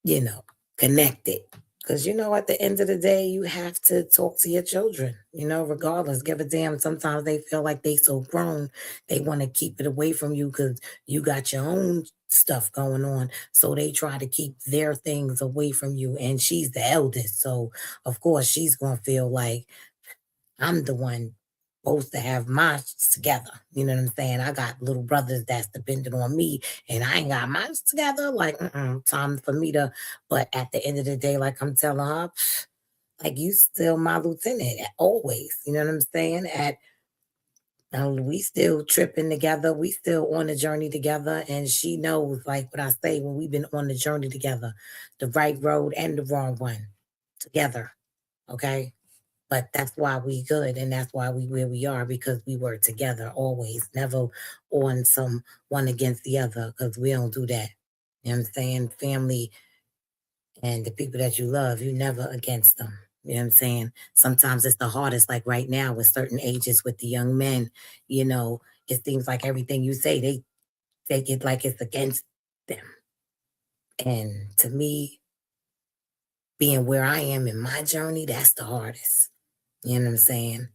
you know, connected. Because, you know, at the end of the day, you have to talk to your children, you know, regardless. Give a damn. Sometimes they feel like they so grown, they want to keep it away from you because you got your own stuff going on. So they try to keep their things away from you. And she's the eldest. So, of course, she's going to feel like I'm the one supposed to have mine together. You know what I'm saying? I got little brothers that's dependent on me, and I ain't got mine together. Like, time for me to. But at the end of the day, like I'm telling her, like you still my lieutenant always. You know what I'm saying? We still tripping together. We still on the journey together, and she knows like what I say when we've been on the journey together, the right road and the wrong one together. Okay. But that's why we good and that's why we where we are because we were together always, never on some one against the other because we don't do that. You know what I'm saying? Family and the people that you love, you never against them. You know what I'm saying? Sometimes it's the hardest, like right now with certain ages with the young men, you know, it seems like everything you say, they take it like it's against them. And to me, being where I am in my journey, that's the hardest. You know what I'm saying?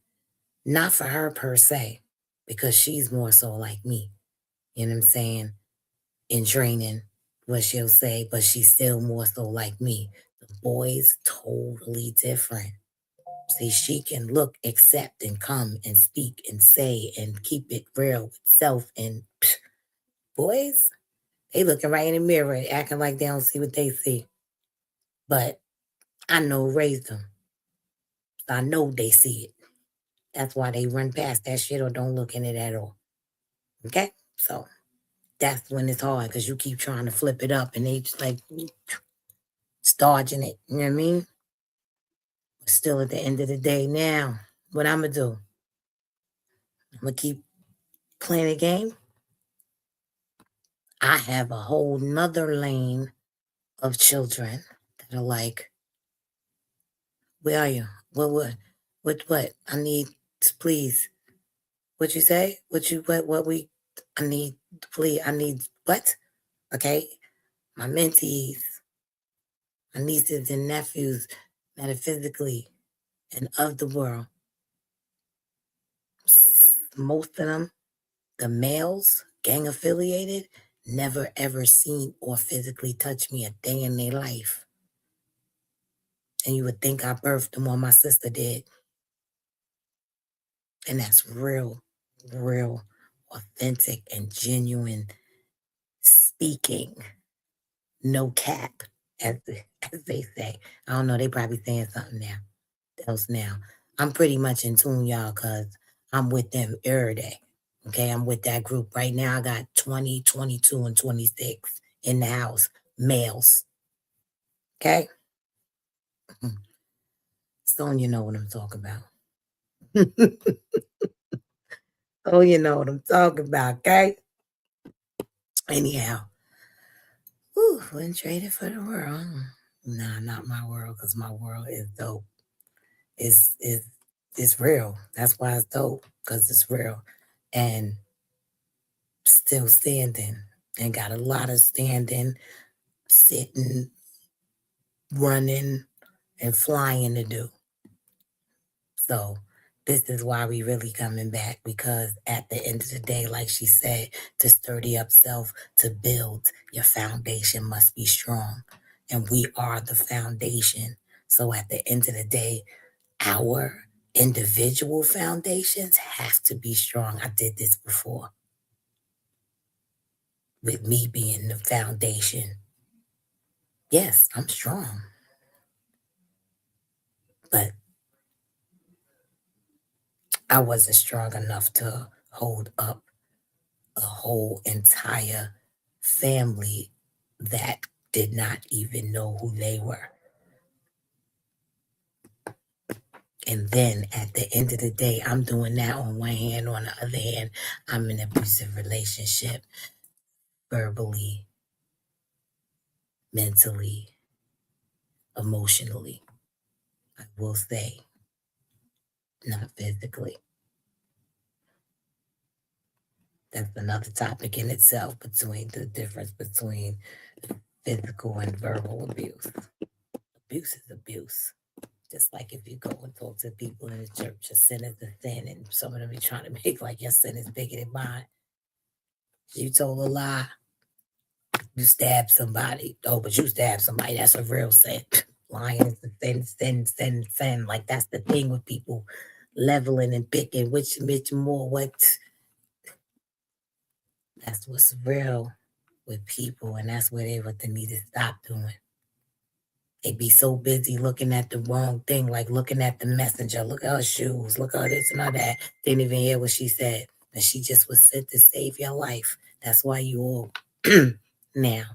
Not for her per se, because she's more so like me. You know what I'm saying? In training, what she'll say, but she's still more so like me. The boys totally different. See, she can look, accept, and come and speak and say and keep it real with self. And boys, they looking right in the mirror, acting like they don't see what they see. But I know raised them. So I know they see it. That's why they run past that shit or don't look in it at all. Okay? So that's when it's hard because you keep trying to flip it up and they just like dodging it. You know what I mean? But still at the end of the day now, what I'm gonna do? I'm gonna keep playing the game. I have a whole nother lane of children that are like, where are you? What? I need please. What you say? I need please, I need what? Okay. My mentees, my nieces and nephews, metaphysically and of the world. Most of them, the males, gang affiliated, never ever seen or physically touched me a day in their life. And you would think I birthed them or my sister did. And that's real, authentic and genuine speaking. No cap, as they say. I don't know, they probably saying something else now. I'm pretty much in tune, y'all, because I'm with them every day. Okay, I'm with that group right now. I got 20, 22, and 26 in the house, males. Okay? Soon you know what I'm talking about. Oh, you know what I'm talking about, okay? Anyhow, wouldn't trade it for the world. Nah, not my world, because my world is dope. It's real. That's why it's dope, because it's real. And still standing. And got a lot of standing, sitting, running, and flying to do. So this is why we really coming back because at the end of the day, like she said, to sturdy up self, to build, your foundation must be strong. And we are the foundation. So at the end of the day, our individual foundations have to be strong. I did this before with me being the foundation. Yes, I'm strong. But I wasn't strong enough to hold up a whole entire family that did not even know who they were. And then at the end of the day, I'm doing that on one hand. On the other hand, I'm in an abusive relationship, verbally, mentally, emotionally. I will say, not physically. That's another topic in itself, between the difference between physical and verbal abuse. Abuse is abuse. Just like if you go and talk to people in the church, your sin is a sin, and some of them be trying to make like your sin is bigger than mine. You told a lie. You stabbed somebody. Oh, but you stabbed somebody. That's a real sin. Lying is a sin. Like that's the thing with people leveling and picking which more what. That's what's real with people, and that's where what they need to stop doing. They be so busy looking at the wrong thing, like looking at the messenger. Look at her shoes. Look at her this and all that. Didn't even hear what she said. And she just was sent to save your life. That's why you all now.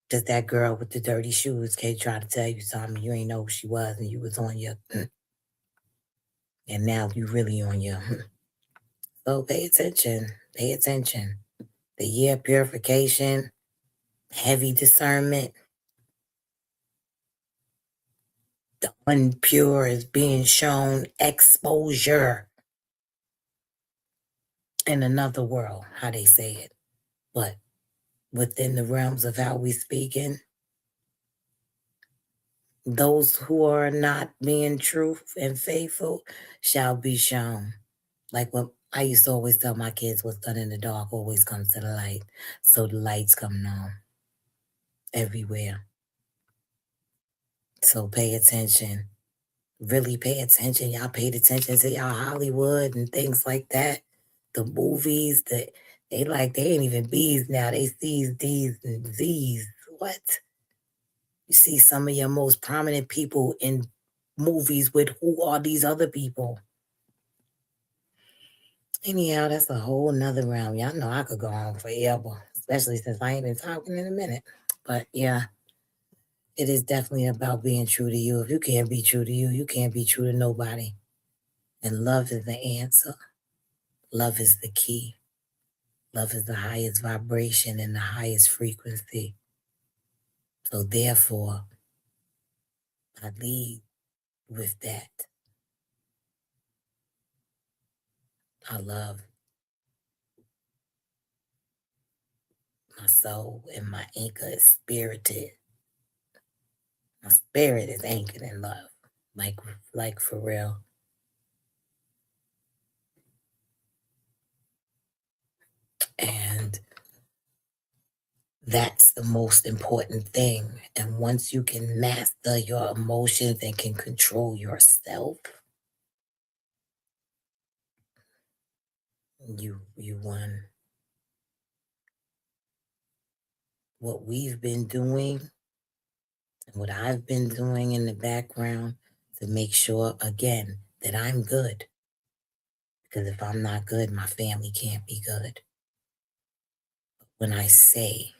Just that girl with the dirty shoes can't try to tell you something. You ain't know who she was, and you was on your and now you really on your So pay attention. Pay attention. The year of purification, heavy discernment. The unpure is being shown exposure. In another world, how they say it. But within the realms of how we speaking, those who are not being true and faithful shall be shown. Like what I used to always tell my kids, what's done in the dark always comes to the light. So the light's coming on everywhere. So pay attention. Really pay attention. Y'all paid attention to y'all Hollywood and things like that. The movies that they ain't even B's now. They C's, D's, and Z's. What? You see some of your most prominent people in movies with who are these other people? Anyhow, that's a whole nother round. Y'all know I could go on forever, especially since I ain't been talking in a minute. But yeah, it is definitely about being true to you. If you can't be true to you, you can't be true to nobody. And love is the answer. Love is the key. Love is the highest vibration and the highest frequency. So therefore, I lead with that. I love my soul, and my anchor is spirited. My spirit is anchored in love. Like for real. And that's the most important thing. And once you can master your emotions and can control yourself, you won. What we've been doing and what I've been doing in the background to make sure, again, that I'm good. Because if I'm not good, my family can't be good. When I say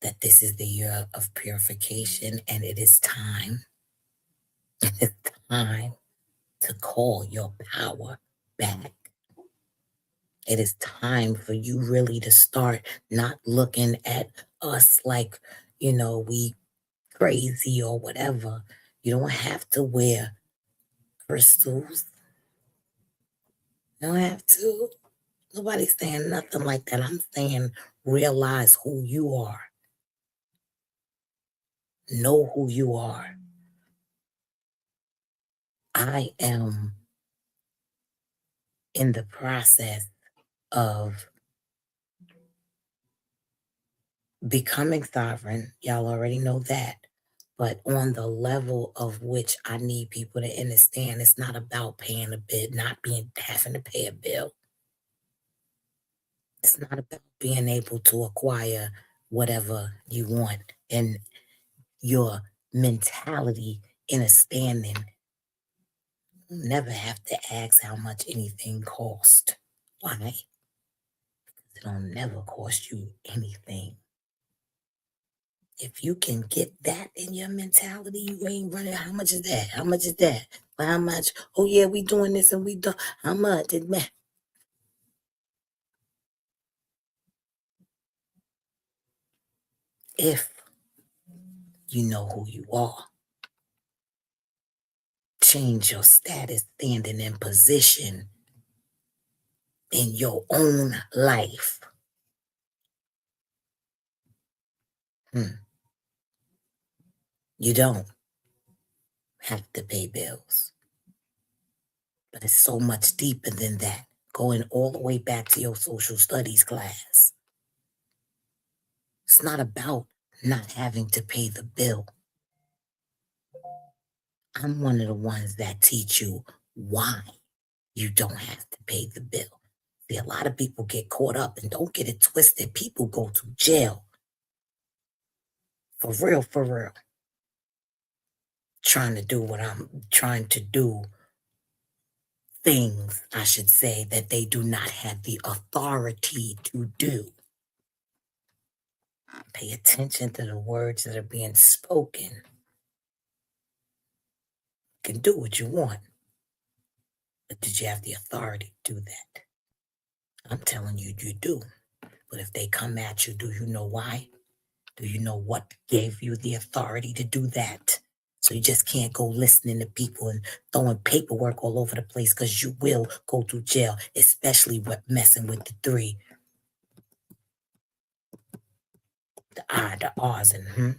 that this is the year of purification and it is time, it's time to call your power back. It is time for you really to start not looking at us like, we crazy or whatever. You don't have to wear crystals. You don't have to. Nobody's saying nothing like that. I'm saying realize who you are. Know who you are. I am in the process of becoming sovereign. Y'all already know that. But on the level of which I need people to understand, it's not about paying a bill, having to pay a bill. It's not about being able to acquire whatever you want and your mentality in a standing. You never have to ask how much anything costs. Why? Because it'll never cost you anything. If you can get that in your mentality, you ain't running. How much is that? How much is that? Well, how much? Oh yeah, we doing this and we do. How much? If You know who you are. Change your status, standing in position in your own life. You don't have to pay bills. But it's so much deeper than that, going all the way back to your social studies class. It's not about not having to pay the bill. I'm one of the ones that teach you why you don't have to pay the bill. See, a lot of people get caught up, and don't get it twisted. People go to jail. For real, for real. Trying to do what I'm trying to do. Things, I should say, that they do not have the authority to do. Pay attention to the words that are being spoken. You can do what you want, but did you have the authority to do that? I'm telling you, you do. But if they come at you, do you know why? Do you know what gave you the authority to do that? So you just can't go listening to people and throwing paperwork all over the place, because you will go to jail, especially with messing with the three. The I, the R's, and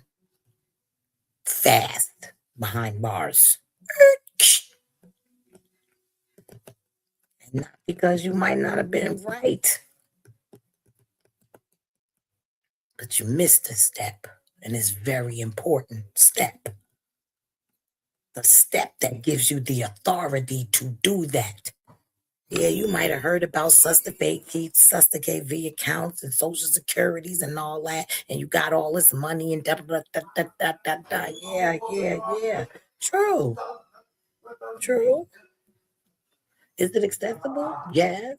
fast behind bars. And not because you might not have been right, but you missed a step, and it's very important step. The step that gives you the authority to do that. Yeah, you might have heard about SusterKV accounts and social securities and all that, and you got all this money and da da da da da da da. Yeah. True. Is it acceptable? Yes.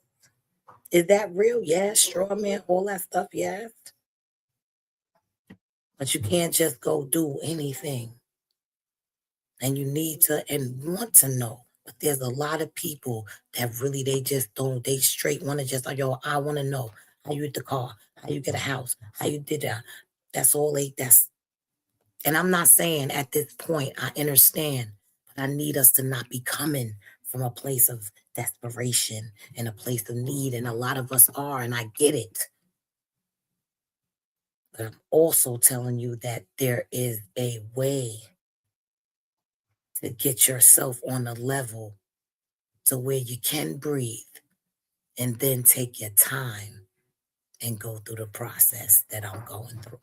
Is that real? Yes. Straw man, all that stuff. Yes. But you can't just go do anything. And you need to and want to know. But there's a lot of people that really, they just don't, they straight want to just like, yo, I want to know how you get the car, how you get a house, how you did that. That's all and I'm not saying at this point, I understand, but I need us to not be coming from a place of desperation and a place of need. And a lot of us are, and I get it. But I'm also telling you that there is a way to get yourself on a level to where you can breathe and then take your time and go through the process that I'm going through.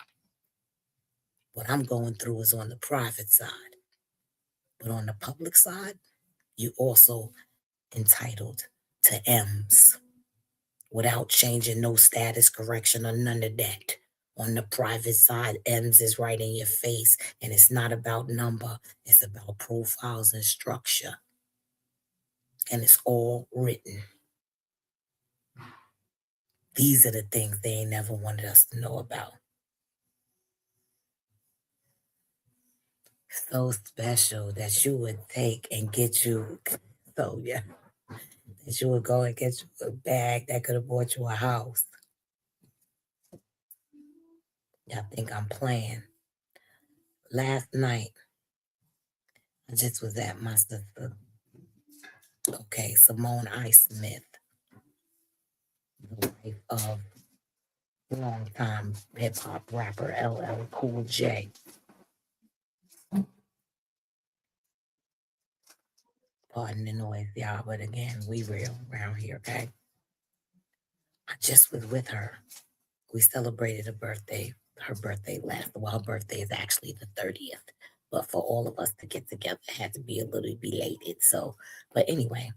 What I'm going through is on the private side, but on the public side, you also entitled to M's without changing no status correction or none of that. On the private side, M's is right in your face, and it's not about number, it's about profiles and structure. And it's all written. These are the things they ain't never wanted us to know about. So special that you would take and get you, so yeah, that you would go and get you a bag that could have bought you a house. Y'all think I'm playing. Last night, I just was at my sister. Okay, Simone I. Smith, the wife of longtime hip hop rapper LL Cool J. Pardon the noise, y'all, but again, we real around here, okay? I just was with her. We celebrated her birthday last. Well, her birthday is actually the 30th. But for all of us to get together, it had to be a little belated. So, but anyway,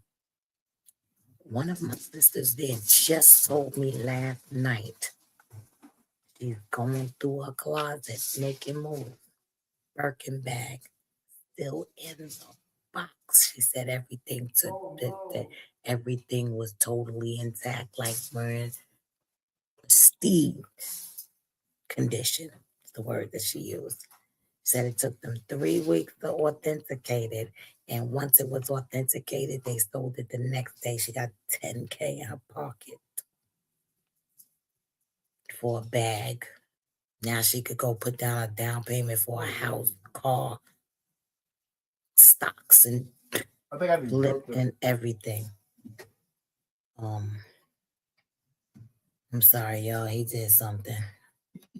one of my sisters there just told me last night she's going through her closet, making moves. Birkin bag still in the box. She said everything that everything was totally intact, like we're in pristine condition. Is the word that she used. Said it took them 3 weeks to authenticate it. And once it was authenticated, they sold it the next day. She got $10K in her pocket for a bag Now she could go put down a down payment for a house, car, stocks, and I think I need flip and everything. I'm sorry, y'all. He did something.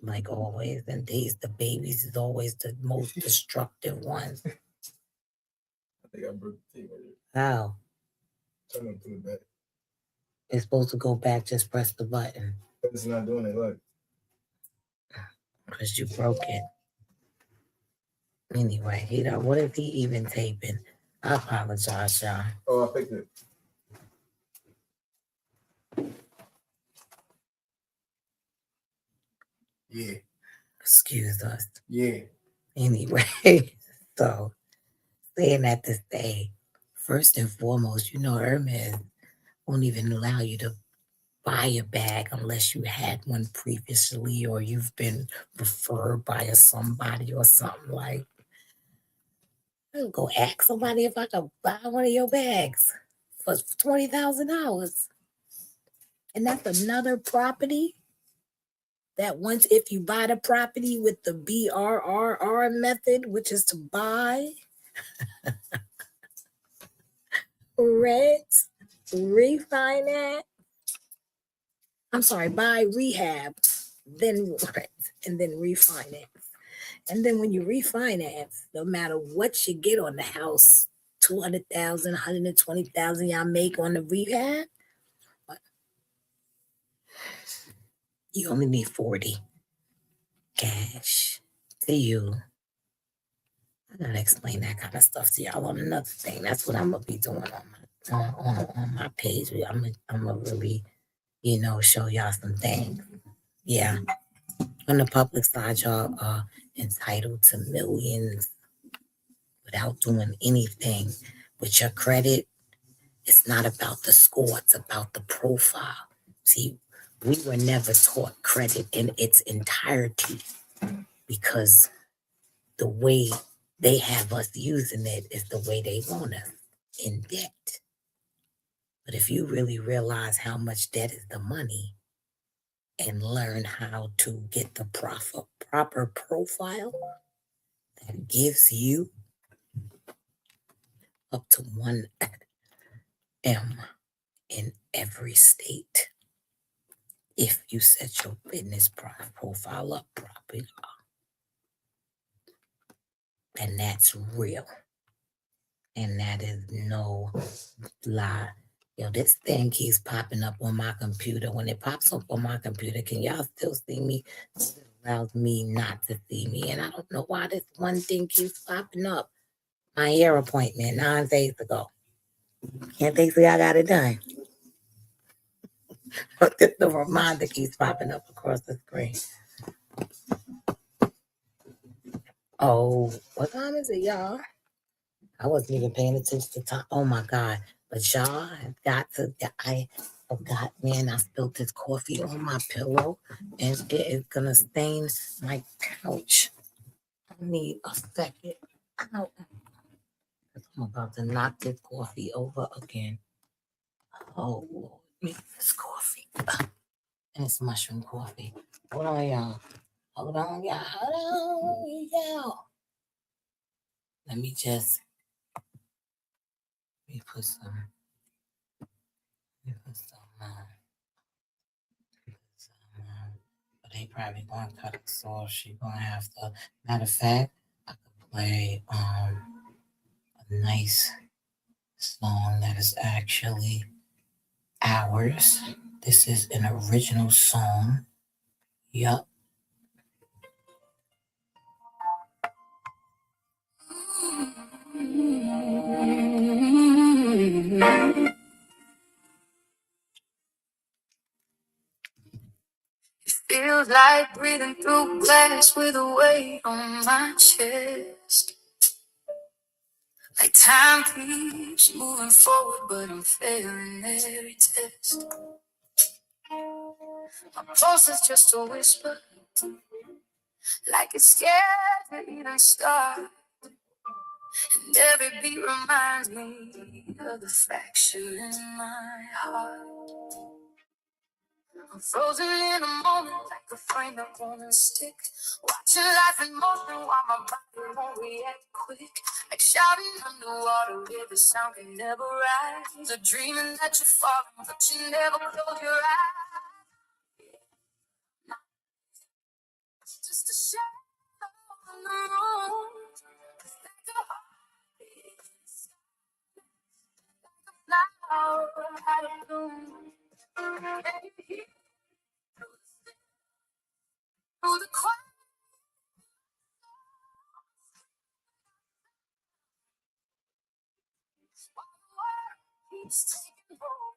Like always. And the babies is always the most destructive ones. I think I broke the table. How? Turn them to the back. It's supposed to go back, just press the button. But it's not doing it, look. Because you broke it. Anyway, what is he even taping? I apologize, y'all. Oh, I picked it. Yeah. Excuse us. Yeah. Anyway, so saying that to say, first and foremost, Hermes won't even allow you to buy a bag unless you had one previously or you've been referred by somebody or something like. I'll go ask somebody if I can buy one of your bags for $20,000. And that's another property that once if you buy the property with the BRRR method, which is to buy, rent, refinance, buy, rehab, then rent, and then refinance. And then when you refinance, no matter what you get on the house, 200,000, 120,000 y'all make on the rehab, you only need 40 cash to you. I gotta explain that kind of stuff to y'all on another thing. That's what I'm gonna be doing on my page. I'm gonna really, show y'all some things. Yeah. On the public side, y'all are entitled to millions without doing anything with your credit. It's not about the score, it's about the profile. See, we were never taught credit in its entirety because the way they have us using it is the way they want us, in debt. But if you really realize how much debt is the money and learn how to get the proper profile that gives you up to 1 M in every state, if you set your business profile up properly, and that's real. And that is no lie. This thing keeps popping up on my computer. When it pops up on my computer, can y'all still see me? It allows me not to see me. And I don't know why this one thing keeps popping up. My hair appointment 9 days ago. Can't they see I got it done? But the reminder keeps popping up across the screen. Oh, what time is it, y'all? I wasn't even paying attention to time. Oh my God. But y'all have got to, I forgot, man, I spilled this coffee on my pillow and it is gonna stain my couch. I need a second. Ow. I'm about to knock this coffee over again. Oh Lord, me this coffee. And it's mushroom coffee. Hold on, y'all. Hold on, y'all. Hold on, y'all. Let me put some. But they probably gonna cut it, so she gonna have to. Matter of fact, I could play a nice song that is actually ours. This is an original song. Yup. Feels like breathing through glass with a weight on my chest. Like time keeps moving forward, but I'm failing every test. My pulse is just a whisper, like it's scared to even start. And every beat reminds me of the fraction in my heart. I'm frozen in a moment like a frame that won't stick. Watching life in motion while my body won't react quick. Like shouting underwater where the sound can never rise. Or dreaming that you're falling but you never close your eyes. Just a shadow in the room. Like a heartbeat, like a flower out of bloom. Can you hear through the quiet? While the world keeps taking hold.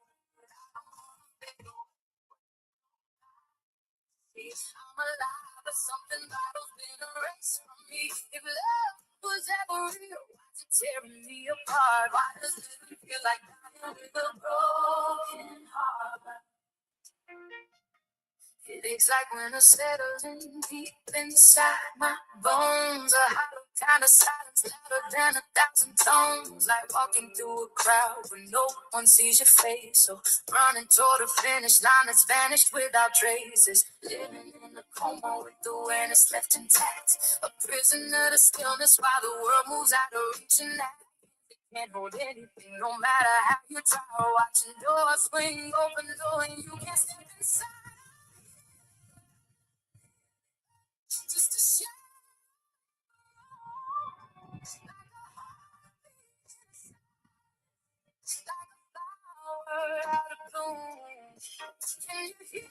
I'm alive, but something vital's been erased from me. If love was ever real, why is it tearing me apart? Why does it feel like dying with a broken heart? It aches like when it settles in deep inside my bones. A hollow kind of silence louder than 1,000 tones. Like walking through a crowd where no one sees your face. So running toward a finish line that's vanished without traces. Living in a coma with the awareness left intact. A prisoner to stillness while the world moves out of reach and that. Can't hold anything, no matter how you try. Watching doors swing open, knowing you can't step inside. Just a shadow, like a flower out of bloom. Can you hear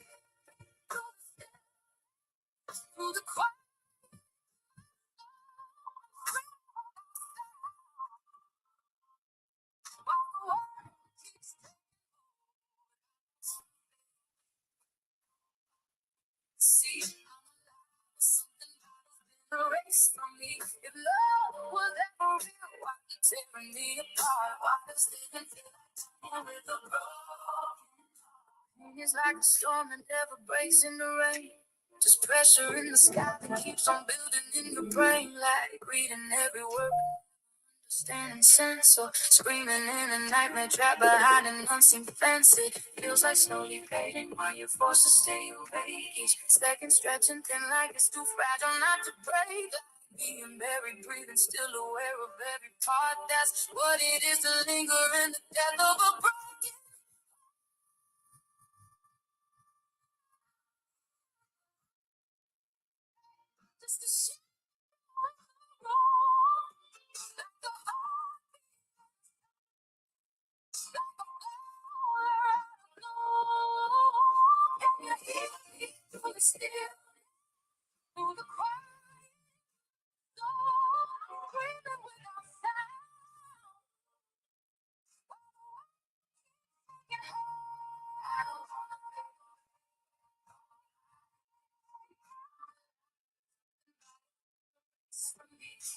through the quiet? While the world keeps see, something been erased from me. If love was ever real, why is it tearing me apart? Why does living feel like time with a broken? It's like a storm that never breaks in the rain. Just pressure in the sky that keeps on building in your brain. Like reading every word, understanding sense. So screaming in a nightmare trapped behind an unseen fence. It feels like slowly fading while you're forced to stay awake. Each second stretching thin like it's too fragile not to break. Like being buried, breathing, still aware of every part. That's what it is to linger in the death of a broken. Just a shit.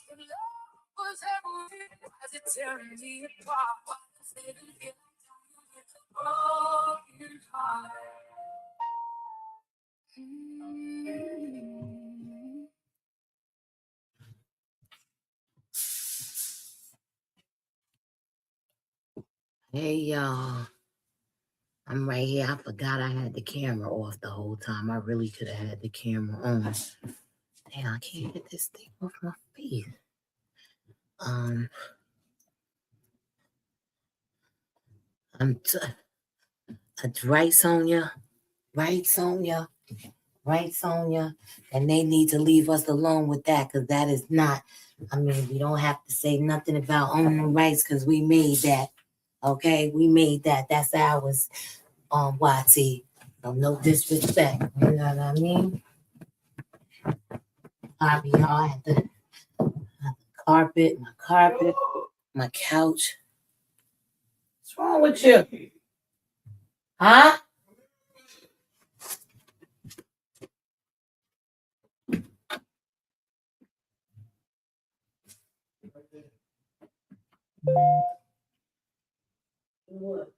If love was ever real, why is it tearing me apart? Why does it feel like I'm with a broken heart? Hey y'all, I'm right here. I forgot I had the camera off the whole time. I really could have had the camera on. Damn, I can't get this thing off my face. Right, Sonia? Right, Sonia? Right, Sonia? And they need to leave us alone with that, because that is not, I mean, we don't have to say nothing about owning rights because we made that. Okay, we made that. That's ours, YT. No disrespect. You know what I mean? Y'all had the carpet, my couch. What's wrong with you? Huh? What?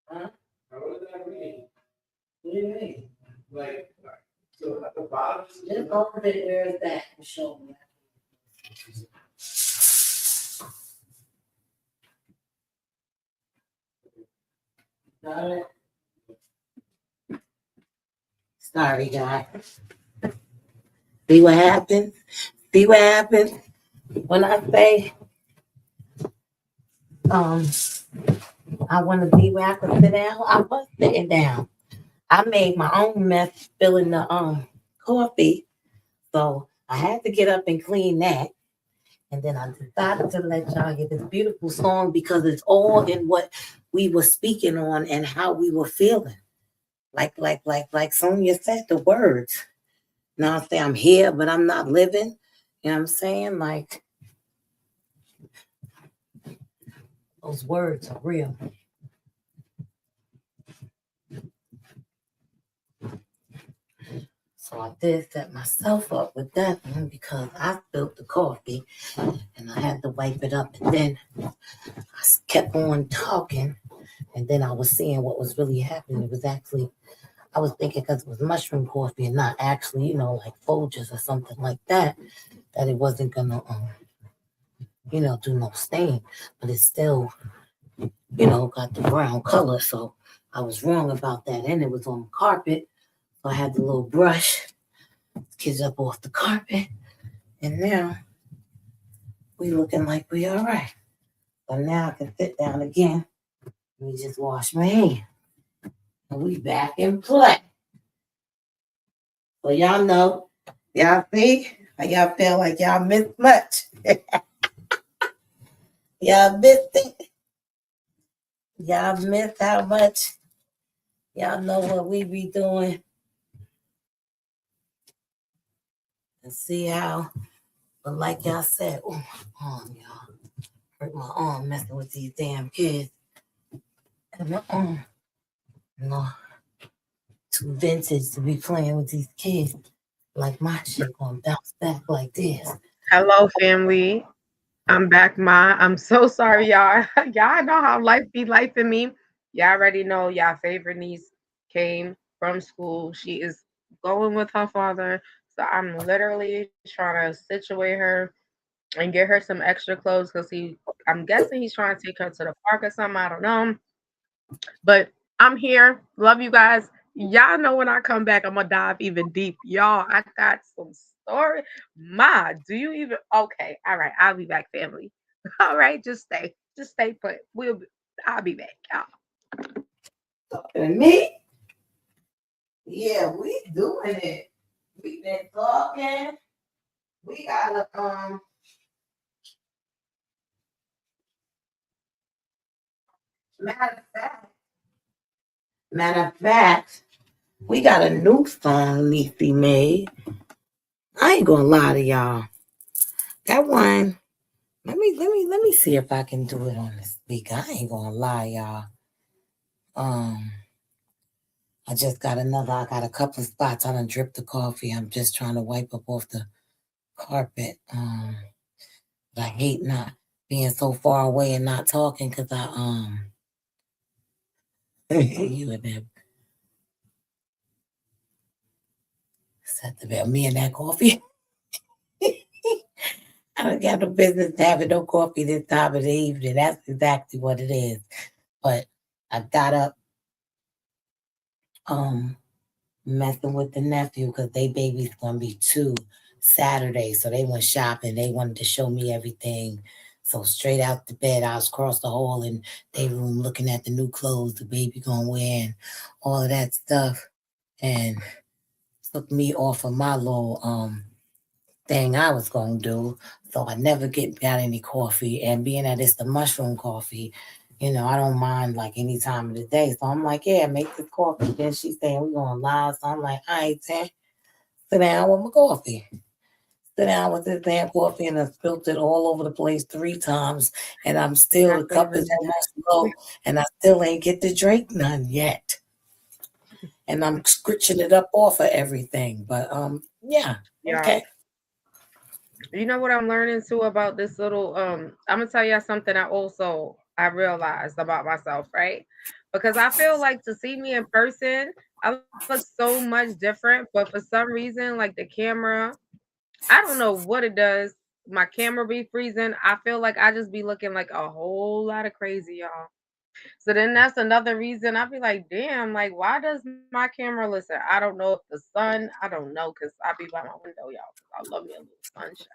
Huh? What do you mean? Like, so at the bottom? Just open it. Where is that? Show me. Sorry, sorry, guys. See what happens? See what happens when I say um I want to be where I can sit down? I was sitting down. I made my own mess spilling the coffee, so I had to get up and clean that. And then I decided to let y'all hear this beautiful song because it's all in what we were speaking on and how we were feeling. Like Sonia said, the words. Now I say I'm here, but I'm not living. You know what I'm saying? Like those words are real. So I did set myself up with that one because I spilled the coffee and I had to wipe it up. And then I kept on talking. And then I was seeing what was really happening. It was actually, I was thinking because it was mushroom coffee and not actually, like Folgers or something like that, that it wasn't going to, do no stain. But it's still, got the brown color. So I was wrong about that. And it was on the carpet. So I had the little brush, kids up off the carpet. And now we looking like we all right. So now I can sit down again. Let me just wash my hands. And we back in play. So y'all know, y'all see, how y'all feel like y'all missed much. Y'all missed it. Y'all missed how much. Y'all know what we be doing. And see how, but like y'all said, oh, my arm, y'all. Hurt my arm messing with these damn kids. And my arm, too vintage to be playing with these kids. Like my shit gonna bounce back like this. Hello, family. I'm back, Ma. I'm so sorry, y'all. Y'all know how life be life in me. Y'all already know y'all favorite niece came from school. She is going with her father. So I'm literally trying to situate her and get her some extra clothes because I'm guessing he's trying to take her to the park or something. I don't know. But I'm here. Love you guys. Y'all know when I come back, I'm gonna dive even deep. Y'all, I got some story. Ma, do you even okay? All right, I'll be back, family. All right, just stay. Just stay put. I'll be back, y'all. And me? Yeah, we doing it. We been talking. We gotta matter of fact, we got a new song Niecy made. I ain't gonna lie to y'all. That one, let me see if I can do it on the speaker. I ain't gonna lie, y'all. I got a couple of spots. I done dripped the coffee. I'm just trying to wipe up off the carpet. But I hate not being so far away and not talking because you and them set the bed. Me and that coffee. I don't got no business having no coffee this time of the evening. That's exactly what it is. But I got up messing with the nephew because they baby's gonna be 2 Saturday. So they went shopping. They wanted to show me everything. So straight out the bed, I was across the hall in their room looking at the new clothes the baby gonna wear and all of that stuff. And took me off of my little thing I was gonna do. So I never got any coffee. And being that it's the mushroom coffee, I don't mind like any time of the day. So I'm like, yeah, make this coffee. Then she's saying we're going live. So I'm like, all right, Tim, sit down with my coffee. Sit down with this damn coffee and I spilled it all over the place 3 times. And the cup is almost low and I still ain't get to drink none yet. And I'm scritching it up off of everything. But yeah. Okay. You know what I'm learning too about this little I'm gonna tell y'all something I realized about myself, right? Because I feel like to see me in person, I look so much different, but for some reason, like the camera, I don't know what it does. My camera be freezing. I feel like I just be looking like a whole lot of crazy, y'all. So then that's another reason I'd be like, damn, like why does my camera listen? I don't know if the sun, I don't know, because I be by my window, y'all. 'Cause I love me a little sunshine.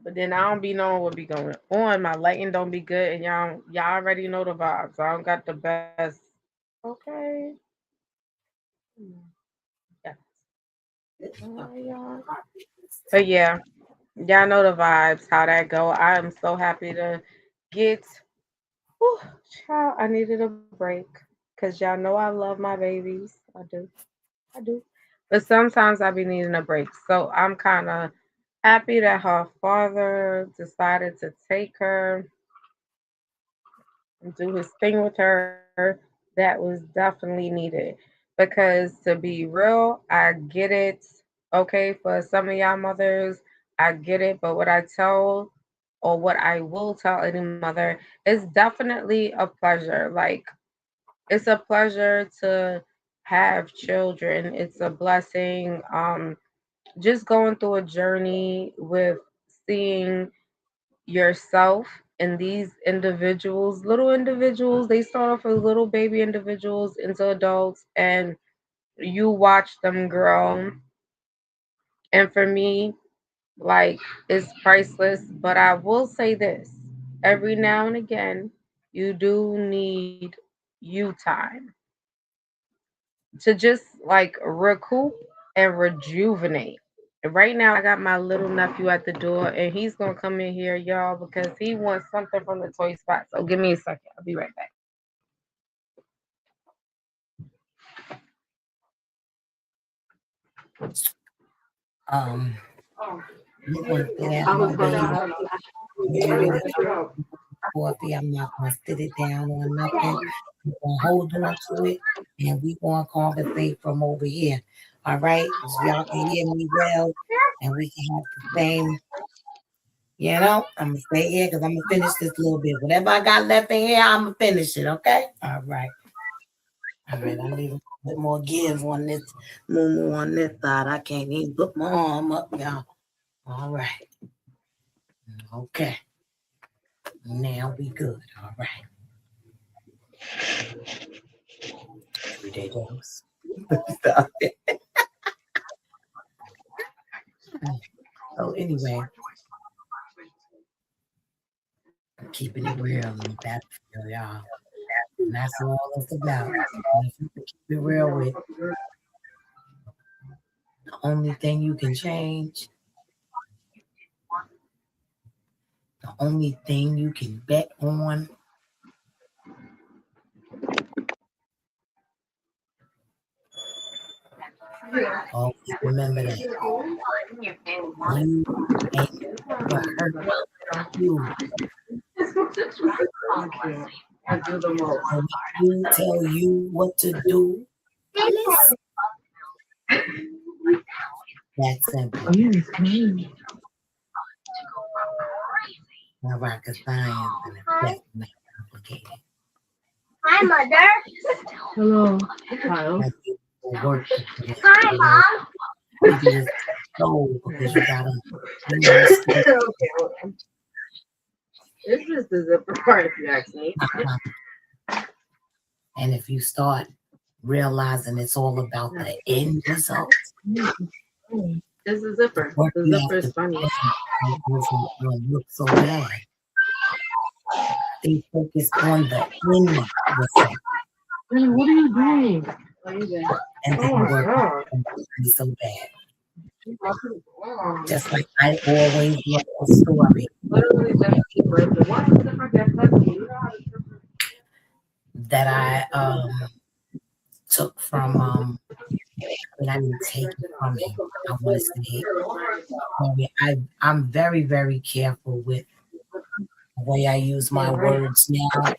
But then I don't be knowing what be going on. My lighting don't be good, and y'all already know the vibes. I don't got the best. Okay. Yeah. Alright, y'all. But yeah, y'all know the vibes, how that go. I am so happy to get. Whew, child, I needed a break because y'all know I love my babies. I do. I do. But sometimes I be needing a break. So I'm kind of happy that her father decided to take her and do his thing with her. That was definitely needed. Because to be real, I get it. Okay, for some of y'all mothers, I get it. But what I tell or what I will tell any mother is definitely a pleasure. Like, it's a pleasure to have children. It's a blessing. Just going through a journey with seeing yourself and these individuals, little individuals, they start off as little baby individuals into adults, and you watch them grow. And for me, like, it's priceless. But I will say this, every now and again, you do need you time to just like recoup and rejuvenate. And right now, I got my little nephew at the door, and he's gonna come in here, y'all, because he wants something from the toy spot. So give me a second. I'll be right back. Um, we're gonna sit down, my baby. I'm getting ready to coffee. I'm not gonna sit it down on nothing. I'm gonna hold on to it, and we gonna conversate from over here. All right, so y'all can hear me well, and we can have the same. I'm gonna stay here because I'm gonna finish this little bit. Whatever I got left in here, I'm gonna finish it. Okay. All right. All right. I need a bit more give on this, moo on this side. I can't even put my arm up, y'all. All right. Okay. Now we good. All right. Everyday dose. So anyway, I'm keeping it real on the battlefield, y'all. And that's all it's about. And if you can keep it real with the only thing you can change, the only thing you can bet on. Always remember that you ain't gonna hurt you. I do the most. And when you tell you what to do, listen. That's simple. Now rocket science and it's definitely complicated. Hi, Mother. Hello, Kyle. That will work Hi, Mom. maybe it's so because you gotta, see, Okay, hold on. It's just the zipper part, if you ask me. and if you start realizing it's all about the end result, It's a zipper. what The you zipper have is to funny. doesn't look so bad. Stay focused on the end result. What are you doing? And then Oh my work god. won't be so bad. Just like I always love a story Literally just what's the zipper that's funny? You know how to zipper. that I took from I didn't take it from him. I want to say I'm very, very careful with the way I use my words now,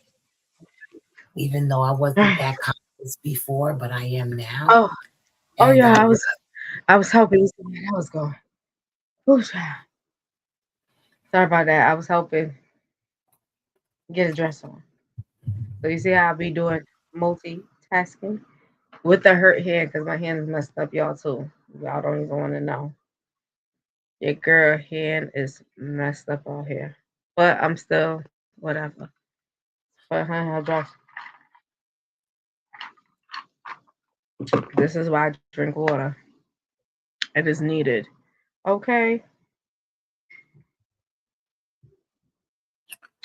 even though I wasn't that conscious before, but I am now. Oh And yeah, I was helping. I was going. Ooh, child. Sorry about that. I was helping get a dress on. So you see how I be doing multitasking with the hurt hand because my hand is messed up, y'all too. Y'all don't even want to know. Your girl hand is messed up out here, but I'm still whatever. For her hairdresser. This is why I drink water. It is needed. Okay.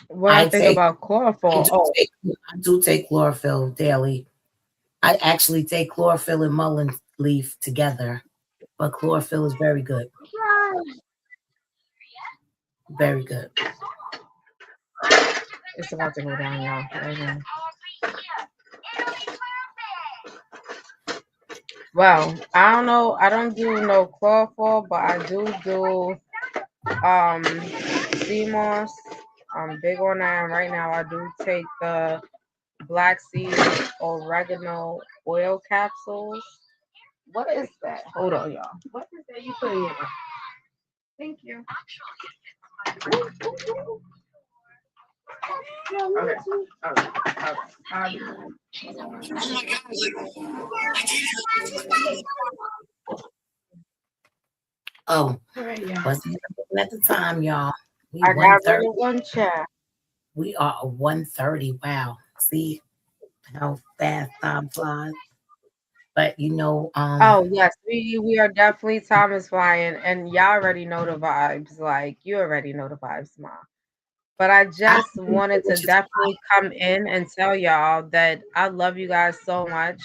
What I I think take, about chlorophyll. Oh, I do take chlorophyll daily. I actually take chlorophyll and mullein leaf together, but chlorophyll is very good. Very good. it's about to go down, y'all. Right now. Well, I don't know. I don't do no chlorophyll, but I do sea moss. I'm big on that. And right now, I do take the black seed oregano oil capsules. What is that? Hold on, y'all. What is that you put in? Thank you. Okay. All right. Oh, All right, y'all. wasn't looking at the time, y'all. We I got rid 1:30. of one chat. We are 1:30. Wow. See how fast time flies. But Oh yes, we are definitely time is flying, and y'all already know the vibes. Like you already know the vibes, ma. But I I just wanted to which is definitely come in and tell y'all that I love you guys so much.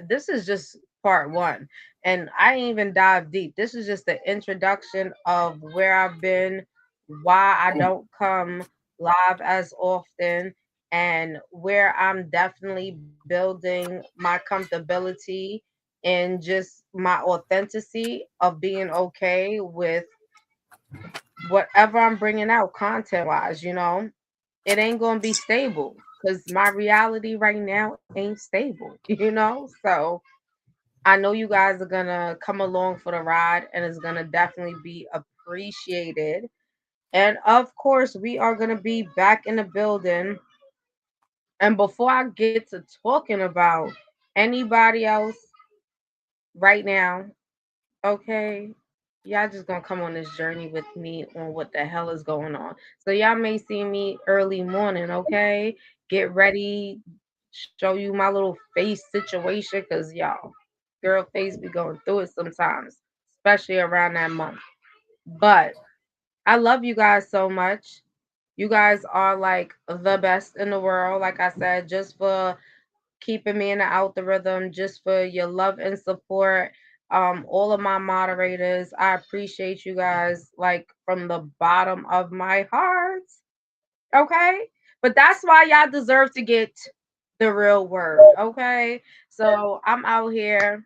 This is just part one, and I didn't even dive deep. This is just the introduction of where I've been, why I don't come live as often, and where I'm definitely building my comfortability and just my authenticity of being okay with whatever I'm bringing out content wise, it ain't gonna be stable because my reality right now ain't stable. So I know you guys are gonna come along for the ride and it's gonna definitely be appreciated. And of course, we are gonna be back in the building. And before I get to talking about anybody else right now, okay, y'all just gonna come on this journey with me on what the hell is going on. So y'all may see me early morning, okay? Get ready, show you my little face situation, cause y'all, girl face be going through it sometimes, especially around that month. But I love you guys so much. You guys are like the best in the world, like I said, just for keeping me in the algorithm, just for your love and support. All of my moderators, I appreciate you guys like from the bottom of my heart. Okay. But that's why y'all deserve to get the real word. Okay. So I'm out here,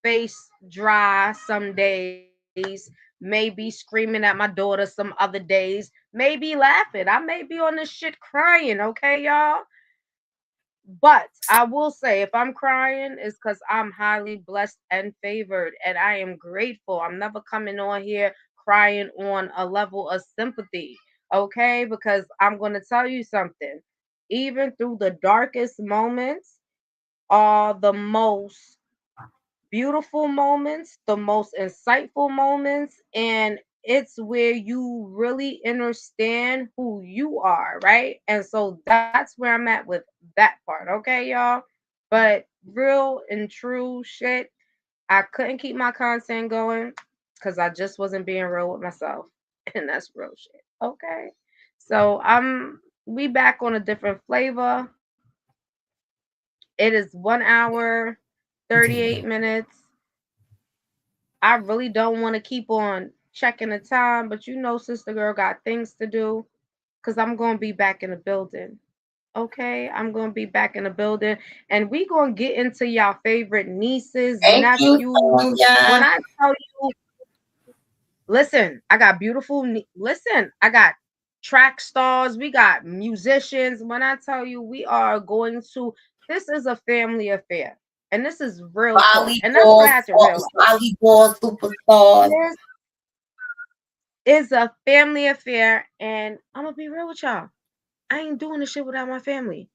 face dry some days, maybe screaming at my daughter some other days, maybe laughing. I may be on this shit crying. Okay, y'all. But I will say, if I'm crying, it's because I'm highly blessed and favored, and I am grateful. I'm never coming on here crying on a level of sympathy, okay? Because I'm going to tell you something. Even through the darkest moments are the most beautiful moments, the most insightful moments, and it's where you really understand who you are, right? And so that's where I'm at with that part, okay, y'all? But real and true shit, I couldn't keep my content going because I just wasn't being real with myself, and that's real shit, okay? So we back on a different flavor. It is 1 hour, 38 minutes. I really don't want to keep on checking the time, but sister girl got things to do because I'm going to be back in the building. Okay, I'm going to be back in the building and we going to get into y'all favorite nieces, thank you, nephews. Sonia. When I tell you, listen, I got I got track stars, we got musicians. When I tell you, this is a family affair. And this is real talk. And that's what I had to realize. Volleyball superstars. This is a family affair, and I'm gonna be real with y'all. I ain't doing this shit without my family.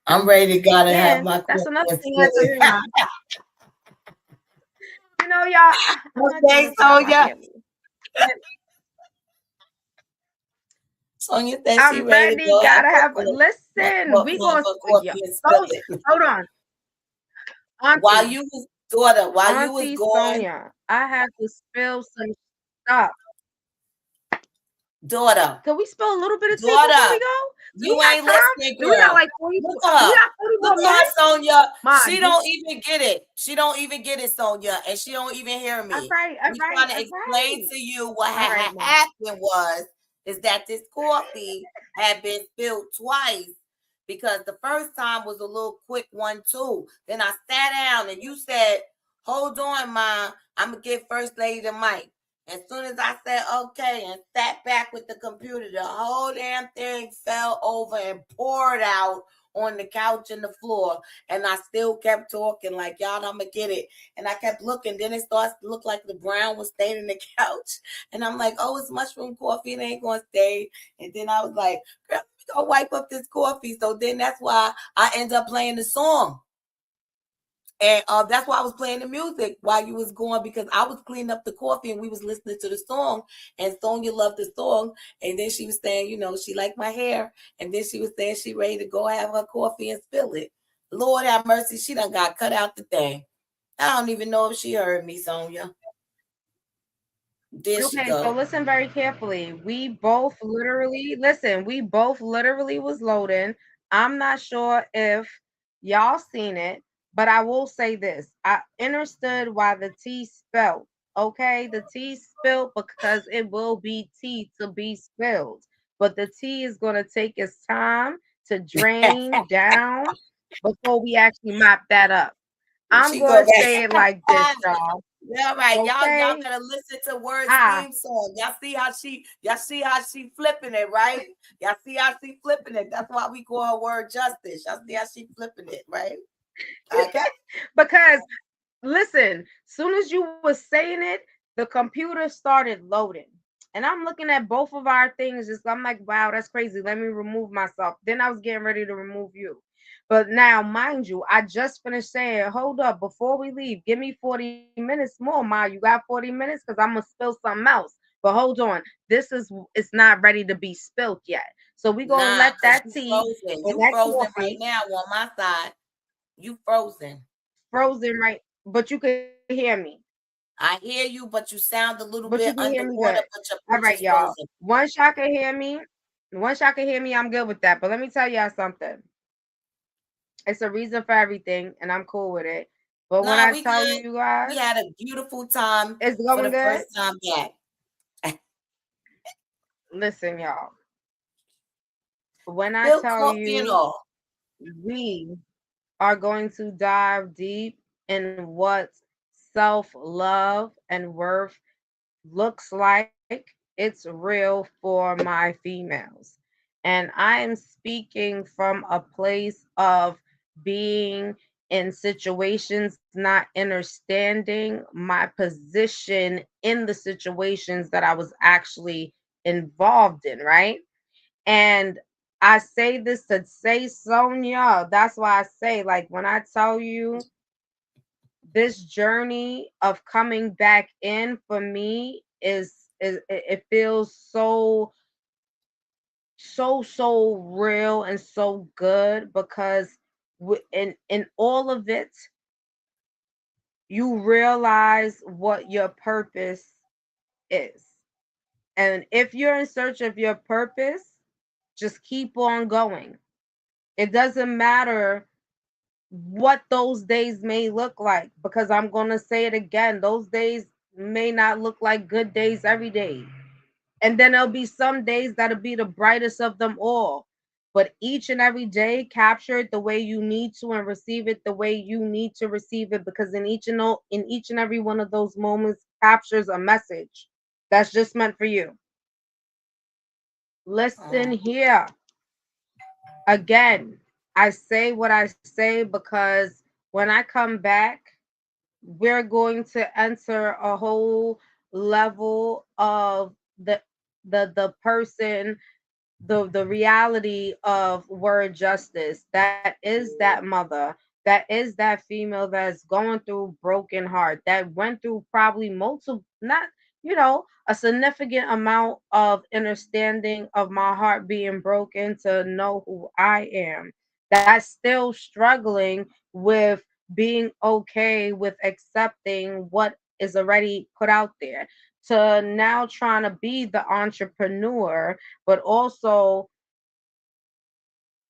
I'm ready to gotta have my that's another thing I have to realize. Y'all, I'm not doing this without my family. Sonia said she I'm ready to ready. go have Gotta have. her Listen, we gonna. coffee Yeah. and So, spill it. hold on, While Auntie. you was daughter, while you was Auntie going, Sonia, I have to spill some stuff. daughter, Can we spill a little bit of tea before daughter, we go? Do we you got ain't time? listening, Do we got girl. like 40? Look Do at we her. got 40 more Look at her, minutes? Sonia. Ma, She don't even get it. She don't even get it, Sonia, and she don't even hear me. All right, We trying to explain to you what All right, Ma. happened is that this coffee had been spilled twice, because the first time was a little quick one too. Then I sat down and you said, "Hold on, Ma, I'm gonna give First Lady the mic." As soon as I said okay and sat back with the computer, the whole damn thing fell over and poured out on the couch and the floor. And I still kept talking like, y'all, I'm gonna get it. And I kept looking. Then it starts to look like the brown was staining the couch. And I'm like, oh, it's mushroom coffee. It ain't gonna stay. And then I was like, girl, let me go wipe up this coffee. So then that's why I end up playing the song. And that's why I was playing the music while you was going, because I was cleaning up the coffee and we was listening to the song. And Sonia loved the song. And then she was saying, you know, she liked my hair. And then she was saying she ready to go have her coffee and spill it. Lord have mercy, she done got cut out the thing. I don't even know if she heard me, Sonia. There she Okay, go. so listen very carefully. We both literally was loading. I'm not sure if y'all seen it, but I will say this. I understood why the tea spilled. Okay, the tea spilled because it will be tea to be spilled. But the tea is going to take its time to drain down before we actually mop that up. I'm going to say it like this, y'all. Yeah, right. Okay. Y'all better listen to Word's theme song. Y'all see how she flipping it, right? Y'all see how she flipping it. That's why we call her Word Justice. Y'all see how she flipping it, right? Okay. Because listen, soon as you was saying it, the computer started loading. And I'm looking at both of our things. I'm like, wow, that's crazy. Let me remove myself. Then I was getting ready to remove you. But now, mind you, I just finished saying, hold up, before we leave, give me 40 minutes more, Ma. You got 40 minutes? Because I'm going to spill something else. But hold on. It's not ready to be spilled yet. So we're going to let that tea. You frozen right now on my side. You frozen. Frozen, right? But you can hear me. I hear you, but you sound a little bit underwater. All right, y'all. Once y'all can hear me, I'm good with that. But let me tell y'all something. It's a reason for everything, and I'm cool with it. But when I tell you guys, we had a beautiful time. It's going for the good. First time back. Listen, y'all. When I tell you, we are going to dive deep in what self-love and worth looks like. It's real for my females. And I am speaking from a place of being in situations, not understanding my position in the situations that I was actually involved in, right? And I say this to say, Sonia, that's why I say, like, when I tell you this journey of coming back in for me is it feels so real and so good, because in all of it you realize what your purpose is. And if you're in search of your purpose, just keep on going. It doesn't matter what those days may look like, because I'm going to say it again, those days may not look like good days every day. And then there'll be some days that'll be the brightest of them all. But each and every day, capture it the way you need to and receive it the way you need to receive it, because in each and every one of those moments captures a message that's just meant for you. Listen here. Again, I say what I say because when I come back, we're going to enter a whole level of the person, the reality of Word Justice. That is that mother, that is that female that's going through broken heart, that went through probably multiple, not a significant amount of understanding of my heart being broken to know who I am. That's still struggling with being okay with accepting what is already put out there, to now trying to be the entrepreneur, but also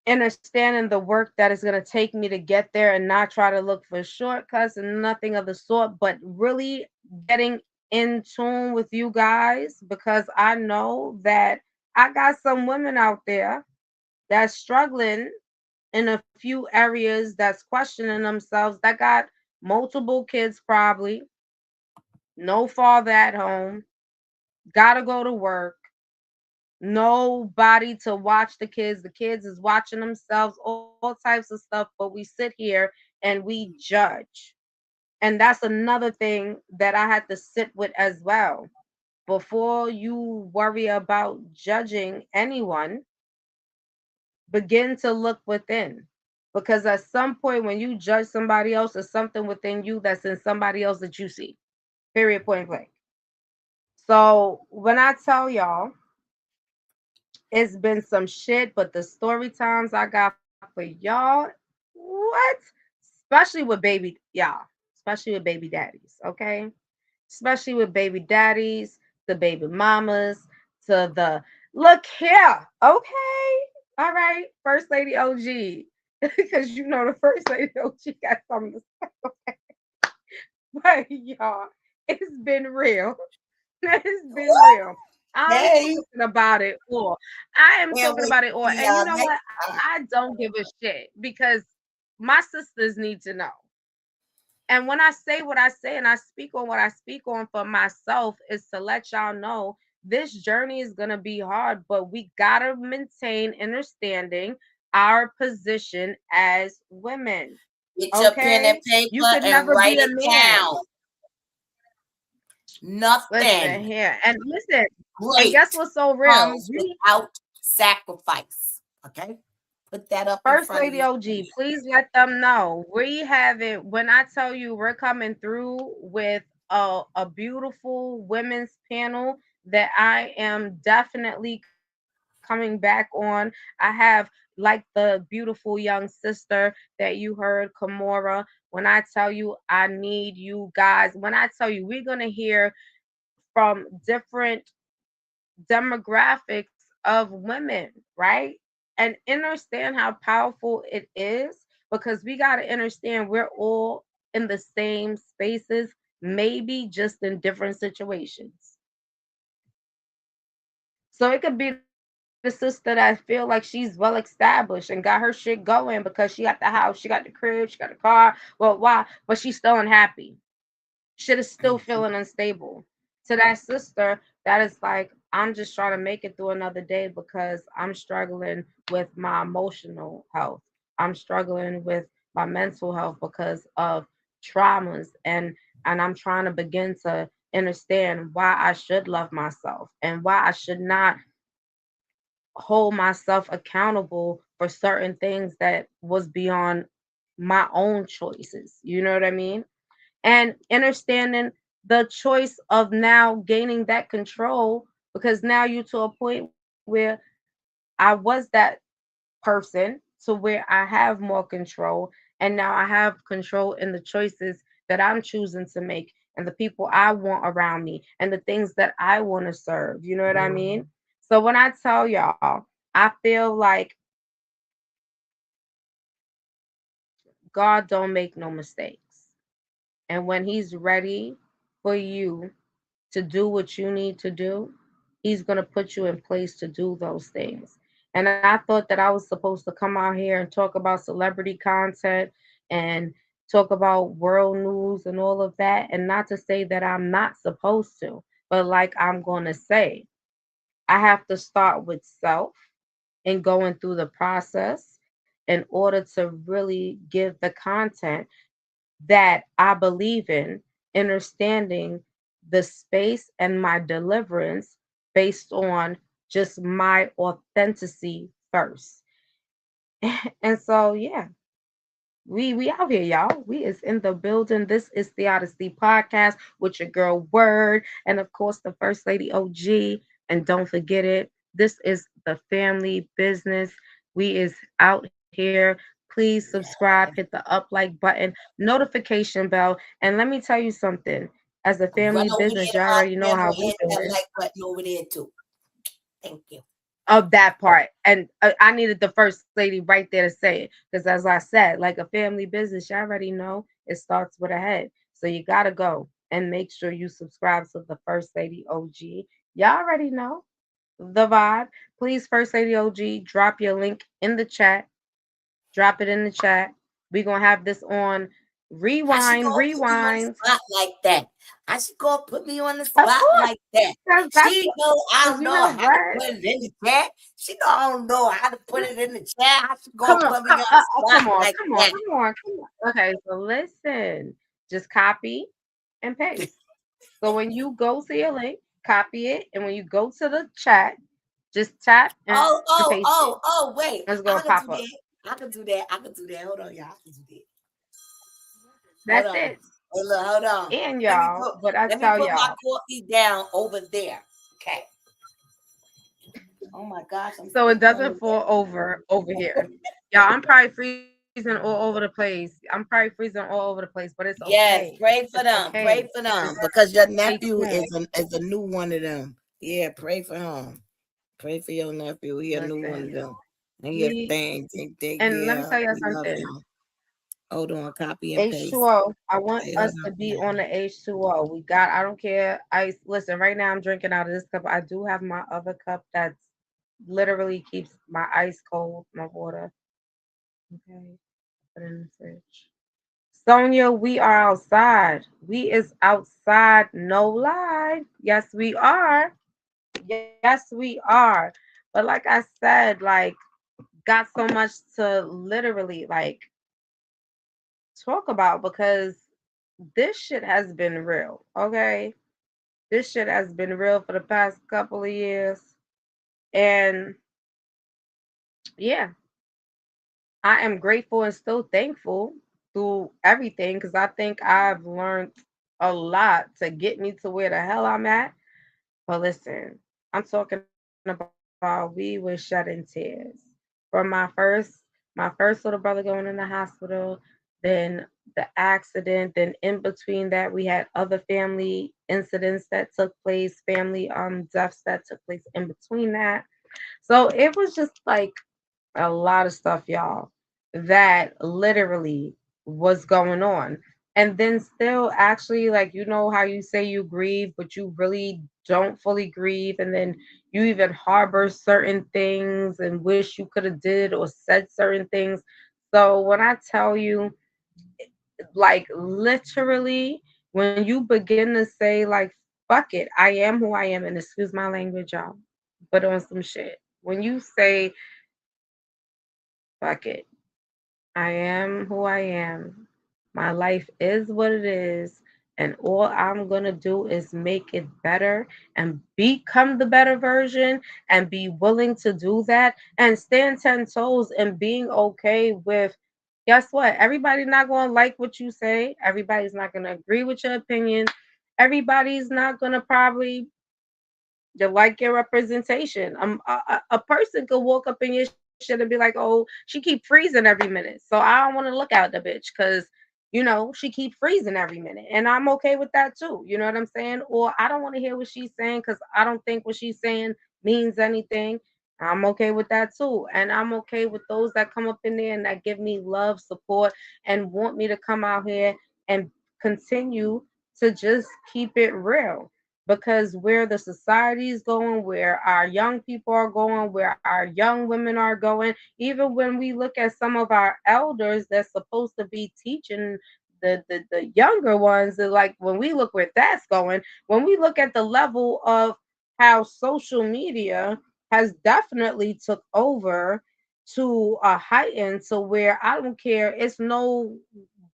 understanding the work that is going to take me to get there and not try to look for shortcuts and nothing of the sort, but really getting in tune with you guys, because I know that I got some women out there that's struggling in a few areas, that's questioning themselves, that got multiple kids, probably no father at home, gotta go to work, nobody to watch the kids. The kids is watching themselves, all types of stuff, but we sit here and we judge. And that's another thing that I had to sit with as well. Before you worry about judging anyone, begin to look within. Because at some point, when you judge somebody else, there's something within you that's in somebody else that you see. Period, point blank. So when I tell y'all, it's been some shit, but the story times I got for y'all, what? Especially with baby, y'all, especially with baby daddies, okay? Especially with baby daddies, the baby mamas, to the look here, okay? All right, First Lady OG, because the First Lady OG got something to say. But y'all, it's been real. It's been real. I'm Hey, talking about it all. I am and talking we about it all. And you know next what? time. I don't give a shit because my sisters need to know. And when I say what I say and I speak on what I speak on for myself, is to let y'all know this journey is going to be hard, but we got to maintain understanding our position as women. Get your pen and Okay? You paper could and never write be a it man. down. Listen Nothing here. And listen, and great guess what's so real? comes without sacrifice. Okay? Put that up in First front of Lady you. OG, please let them know we have it. When I tell you we're coming through with a beautiful women's panel that I am definitely coming back on. I have, like, the beautiful young sister that you heard, Kimora. When I tell you I need you guys, when I tell you we're gonna hear from different demographics of women, right? And understand how powerful it is, because we got to understand we're all in the same spaces, maybe just in different situations. So it could be the sister that feel like she's well established and got her shit going because she got the house, she got the crib, she got the car. Well, why? But she's still unhappy. Shit is still feeling unstable. To that sister that is like, I'm just trying to make it through another day because I'm struggling with my emotional health. I'm struggling with my mental health because of traumas, and I'm trying to begin to understand why I should love myself and why I should not hold myself accountable for certain things that was beyond my own choices. You know what I mean? And understanding the choice of now gaining that control, because now you to a point where I was that person to where I have more control, and now I have control in the choices that I'm choosing to make and the people I want around me and the things that I want to serve. You know what I mean? So when I tell y'all, I feel like God don't make no mistakes. And when he's ready for you to do what you need to do, he's going to put you in place to do those things. And I thought that I was supposed to come out here and talk about celebrity content and talk about world news and all of that. And not to say that I'm not supposed to, but like I'm going to say, I have to start with self and going through the process in order to really give the content that I believe in, understanding the space and my deliverance based on just my authenticity first. And so, yeah, We out here, y'all. We is in the building. This is the Odyssey Podcast with your girl Word, and of course the First Lady OG. And don't forget it. This is the family business. We is out here. Please subscribe, hit the up like button, notification bell, and let me tell you something. As a Run family over business, here y'all to our already know channel, how we hit do that it. like button over there too. Thank you. Of that part. And I needed the first lady right there to say it. Because as I said, like a family business, you already know it starts with a head. So you got to go and make sure you subscribe to the First Lady OG. Y'all already know the vibe. Please, First Lady OG, drop your link in the chat. Drop it in the chat. We're going to have this on I should go put me on the Rewind. spot like that. I should go put me on the Of spot course. like that. Because that's She know I because don't you know know how to what? put it in the chat. She know I don't know how to put it in the chat. I should go Come on, put me on the spot come on, like come on, that. come on, come on. Okay, so listen, just copy and paste. So when you go to your link, copy it, and when you go to the chat, just tap and paste it. Wait. It's I gonna can pop do up. that. I can do that. I can do that. Hold on, y'all. I can do that. Hold That's on. it. Hey, look, hold on. And Let me y'all, put but I let me tell put my y'all, coffee down over there. Okay. Oh my gosh, I'm so it spitting on doesn't the fall over here. Y'all, I'm probably freezing all over the place. I'm probably freezing all over the place, but it's okay. Yes, pray It's for them. okay. Pray for them. Just Because your stay nephew tuned. is a new one of them. Yeah, pray for him. Pray for your nephew. He a new one of Listen, them. And he a he thing. and let me Yeah, tell you we love something. him. Hold on, copy and paste. H2O. I want Hey, hold us to on. be on the H2O. We got, I don't care. Listen, right now I'm drinking out of this cup. I do have my other cup that's literally keeps my ice cold, my water. Okay. Put it in the fridge. Sonia, we are outside. We is outside, no lie. Yes, we are. Yes, we are. But like I said, like, got so much to literally like talk about because this shit has been real, okay? This shit has been real for the past couple of years. And yeah, I am grateful and still thankful through everything because I think I've learned a lot to get me to where the hell I'm at. But listen, I'm talking about we were shedding tears from my first little brother going in the hospital, then the accident, then in between that we had other family incidents that took place, family deaths that took place in between that. So it was just like a lot of stuff, y'all, that literally was going on. And then still actually like how you say you grieve, but you really don't fully grieve. And then you even harbor certain things and wish you could have did or said certain things. So when I tell you, like literally, when you begin to say like fuck it, I am who I am, and excuse my language, y'all, but on some shit. When you say fuck it, I am who I am. My life is what it is. And all I'm going to do is make it better and become the better version and be willing to do that and stand 10 toes and being okay with, guess what? Everybody's not going to like what you say. Everybody's not going to agree with your opinion. Everybody's not going to probably you like your representation. A person could walk up in your shit and be like, "Oh, she keep freezing every minute, so I don't want to look at the bitch because she keep freezing every minute, and I'm okay with that too. You know what I'm saying? Or I don't want to hear what she's saying because I don't think what she's saying means anything. I'm okay with that too, and I'm okay with those that come up in there and that give me love, support, and want me to come out here and continue to just keep it real because where the society is going, where our young people are going, where our young women are going, even when we look at some of our elders that's supposed to be teaching the younger ones, like when we look where that's going, when we look at the level of how social media has definitely took over to a heighten to where I don't care, it's no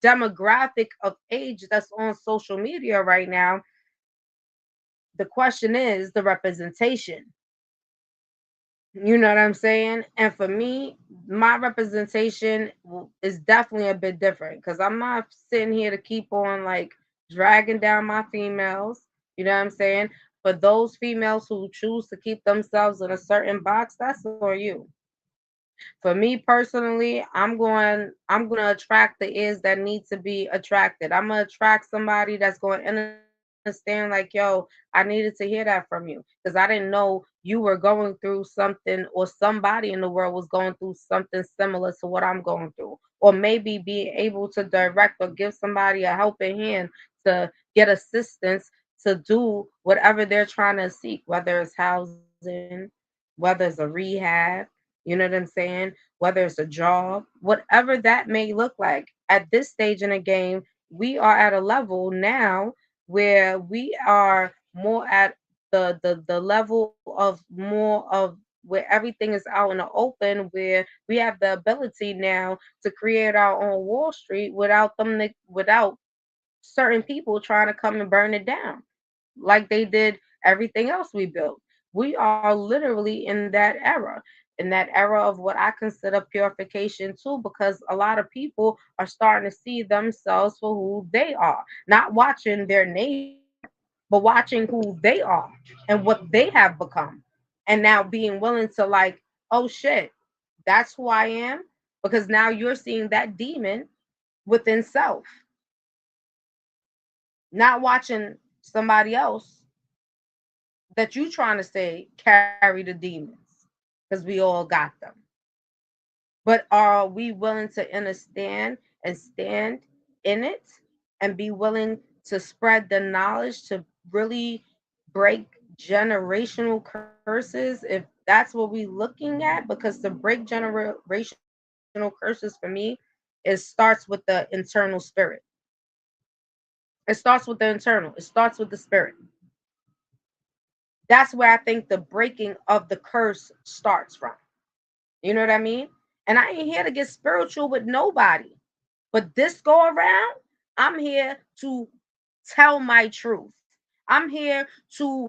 demographic of age that's on social media right now. The question is the representation. You know what I'm saying? And for me, my representation is definitely a bit different because I'm not sitting here to keep on like dragging down my females. You know what I'm saying? For those females who choose to keep themselves in a certain box, that's on you. For me personally, I'm going to attract the ears that need to be attracted. I'm going to attract somebody that's going to understand like, yo, I needed to hear that from you because I didn't know you were going through something or somebody in the world was going through something similar to what I'm going through. Or maybe being able to direct or give somebody a helping hand to get assistance to do whatever they're trying to seek, whether it's housing, whether it's a rehab, you know what I'm saying? Whether it's a job, whatever that may look like. At this stage in the game, we are at a level now where we are more at the level of more of where everything is out in the open, where we have the ability now to create our own Wall Street without without certain people trying to come and burn it down like they did everything else we built. We are literally in that era of what I consider purification too, because a lot of people are starting to see themselves for who they are, not watching their neighbor, but watching who they are and what they have become. And now being willing to, like, oh shit, that's who I am, because now you're seeing that demon within self, not watching somebody else that you trying to say carry the demons, because we all got them. But are we willing to understand and stand in it and be willing to spread the knowledge to really break generational curses, if that's what we're looking at? Because to break generational curses for me, it starts with the internal spirit. It starts with the internal, it starts with the spirit. That's where I think the breaking of the curse starts from. You know what I mean? And I ain't here to get spiritual with nobody. But this go around, I'm here to tell my truth. I'm here to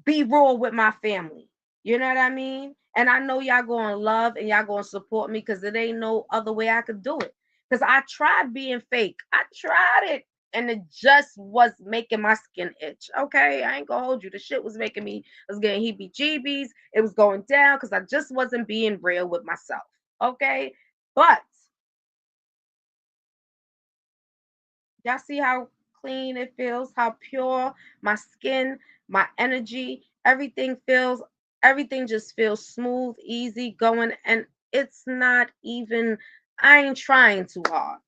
be raw with my family. You know what I mean? And I know y'all going to love and y'all going to support me because it ain't no other way I could do it. Because I tried being fake. I tried it. And it just was making my skin itch. Okay, I ain't gonna hold you. The shit was making me, I was getting heebie jeebies. It was going down because I just wasn't being real with myself. Okay, but y'all see how clean it feels, how pure my skin, my energy, everything just feels smooth, easy going. And it's not even, I ain't trying too hard.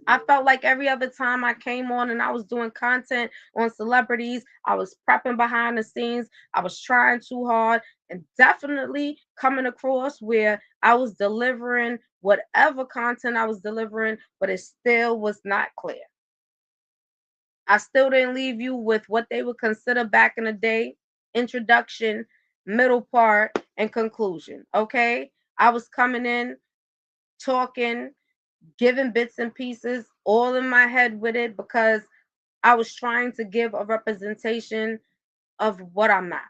I felt like every other time I came on and I was doing content on celebrities, I was prepping behind the scenes, I was trying too hard, and definitely coming across where I was delivering whatever content I was delivering, but it still was not clear. I still didn't leave you with what they would consider back in the day introduction, middle part, and conclusion. Okay. I was coming in, talking, giving bits and pieces, all in my head with it because I was trying to give a representation of what I'm not.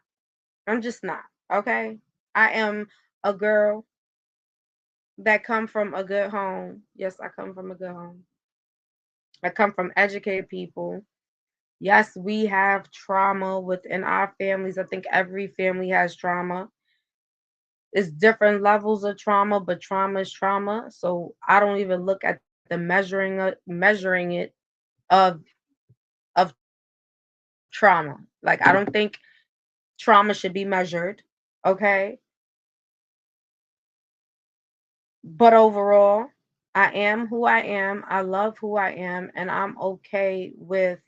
I'm just not. Okay. I am a girl that come from a good home. Yes, I come from a good home. I come from educated people. Yes, we have trauma within our families. I think every family has trauma. It's different levels of trauma, but trauma is trauma. So I don't even look at the measuring it of of trauma. Like I don't think trauma should be measured. Okay. But overall, I am who I am. I love who I am, and I'm okay with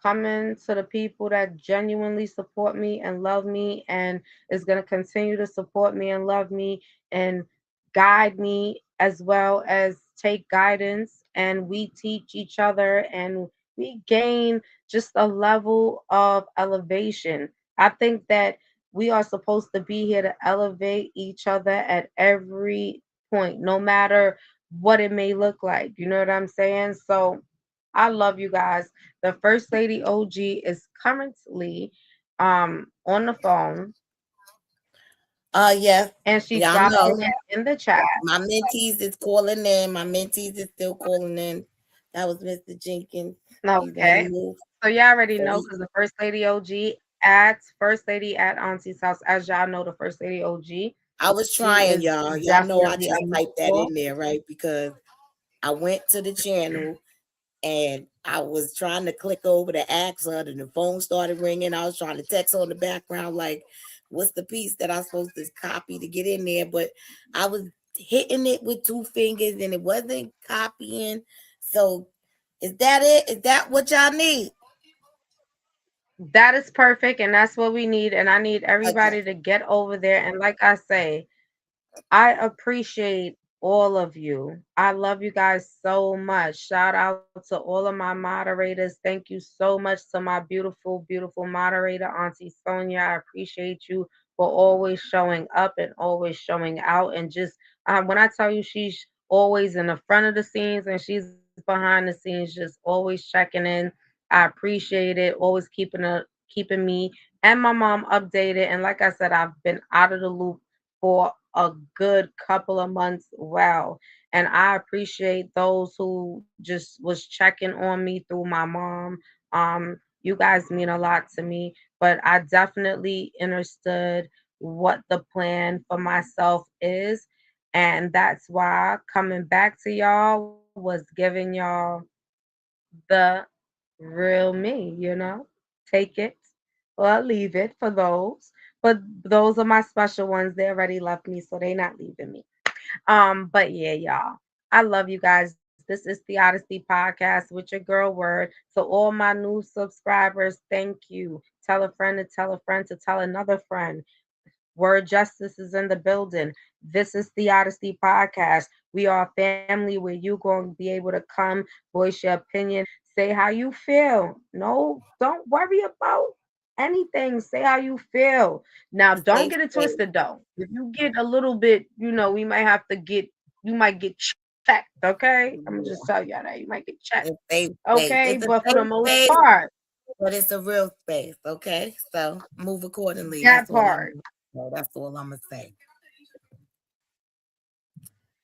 coming to the people that genuinely support me and love me and is going to continue to support me and love me and guide me as well as take guidance, and we teach each other and we gain just a level of elevation. I think that we are supposed to be here to elevate each other at every point, no matter what it may look like. You know what I'm saying? So I love you guys. The First Lady OG is currently on the phone. Yeah. And she Y'all dropped know. it in the chat. My mentees is calling in. My mentees is still calling in. That was Mr. Jenkins. He Okay. done moved. So y'all already So know he- because the First Lady OG at First Lady at Auntie's house. As y'all know, the First Lady OG. I was She trying, is y'all. Y'all know I definitely just a typed that mentor. in there, right? Because I went to the channel and I was trying to click over to ask her, and the phone started ringing. I was trying to text her in the background, like, what's the piece that I'm supposed to copy to get in there? But I was hitting it with 2 fingers and it wasn't copying. So is that it? Is that what y'all need? That is perfect, and that's what we need. And I need Okay. everybody to get over there. And like I say, I appreciate all of you. I love you guys so much. Shout out to all of my moderators. Thank you so much to my beautiful, beautiful moderator, Auntie Sonia. I appreciate you for always showing up and always showing out. And just when I tell you she's always in the front of the scenes and she's behind the scenes, just always checking in. I appreciate it. Always keeping me and my mom updated. And like I said, I've been out of the loop for a good couple of months. Wow. And I appreciate those who just was checking on me through my mom. You guys mean a lot to me, but I definitely understood what the plan for myself is. And that's why coming back to y'all was giving y'all the real me, Take it or leave it for those. But those are my special ones. They already left me, so they not leaving me. But yeah, y'all. I love you guys. This is the Odyssey Podcast with your girl Word. So all my new subscribers, thank you. Tell a friend to tell a friend to tell another friend. Word Justice is in the building. This is the Odyssey Podcast. We are a family where you're going to be able to come, voice your opinion, say how you feel. No, don't worry about anything. Say how you feel. Now, don't Stay get it safe. twisted though. If you get a little bit, we might have to you might get checked. Okay, I'm gonna just tell y'all that you might get checked. It's safe space. Okay, It's a but for the safe most space, part, but it's a real space. Okay, so move accordingly. that part. That's all I'm gonna say.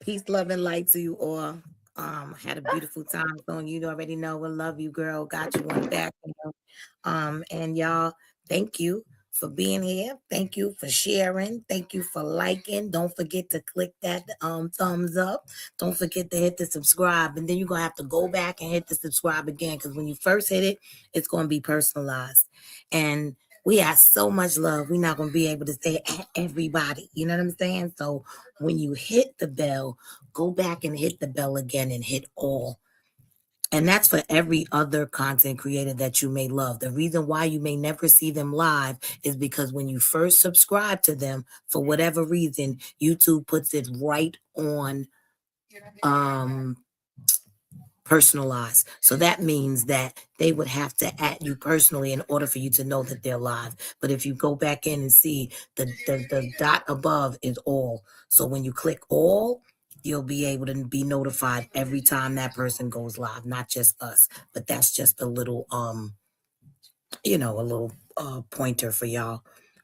Peace, love, and light to you all. Had a beautiful time. So you already know we love you, girl. Got you on the back. And y'all, thank you for being here. Thank you for sharing. Thank you for liking. Don't forget to click that thumbs up. Don't forget to hit the subscribe. And then you're gonna have to go back and hit the subscribe again, because when you first hit it, it's gonna be personalized. And we have so much love. We're not gonna be able to say at everybody. You know what I'm saying? So when you hit the bell, go back and hit the bell again and hit all. And that's for every other content creator that you may love. The reason why you may never see them live is because when you first subscribe to them, for whatever reason, YouTube puts it right on personalized. So that means that they would have to add you personally in order for you to know that they're live. But if you go back in and see the dot above is all. So when you click all, you'll be able to be notified every time that person goes live, not just us. But that's just a little pointer for y'all.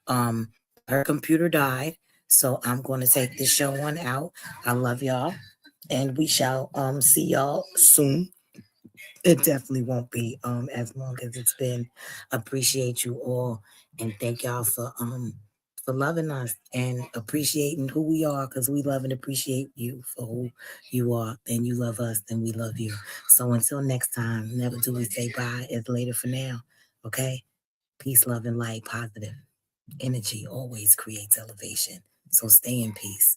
Her computer died, so I'm going to take this show on out. I love y'all, and we shall see y'all soon. It definitely won't be as long as it's been. Appreciate you all, and thank y'all for loving us and appreciating who we are, because we love and appreciate you for who you are, and you love us and we love you. So until next time, never do we say bye. It's later for now. Okay? Peace, love, and light. Positive energy always creates elevation. So stay in peace.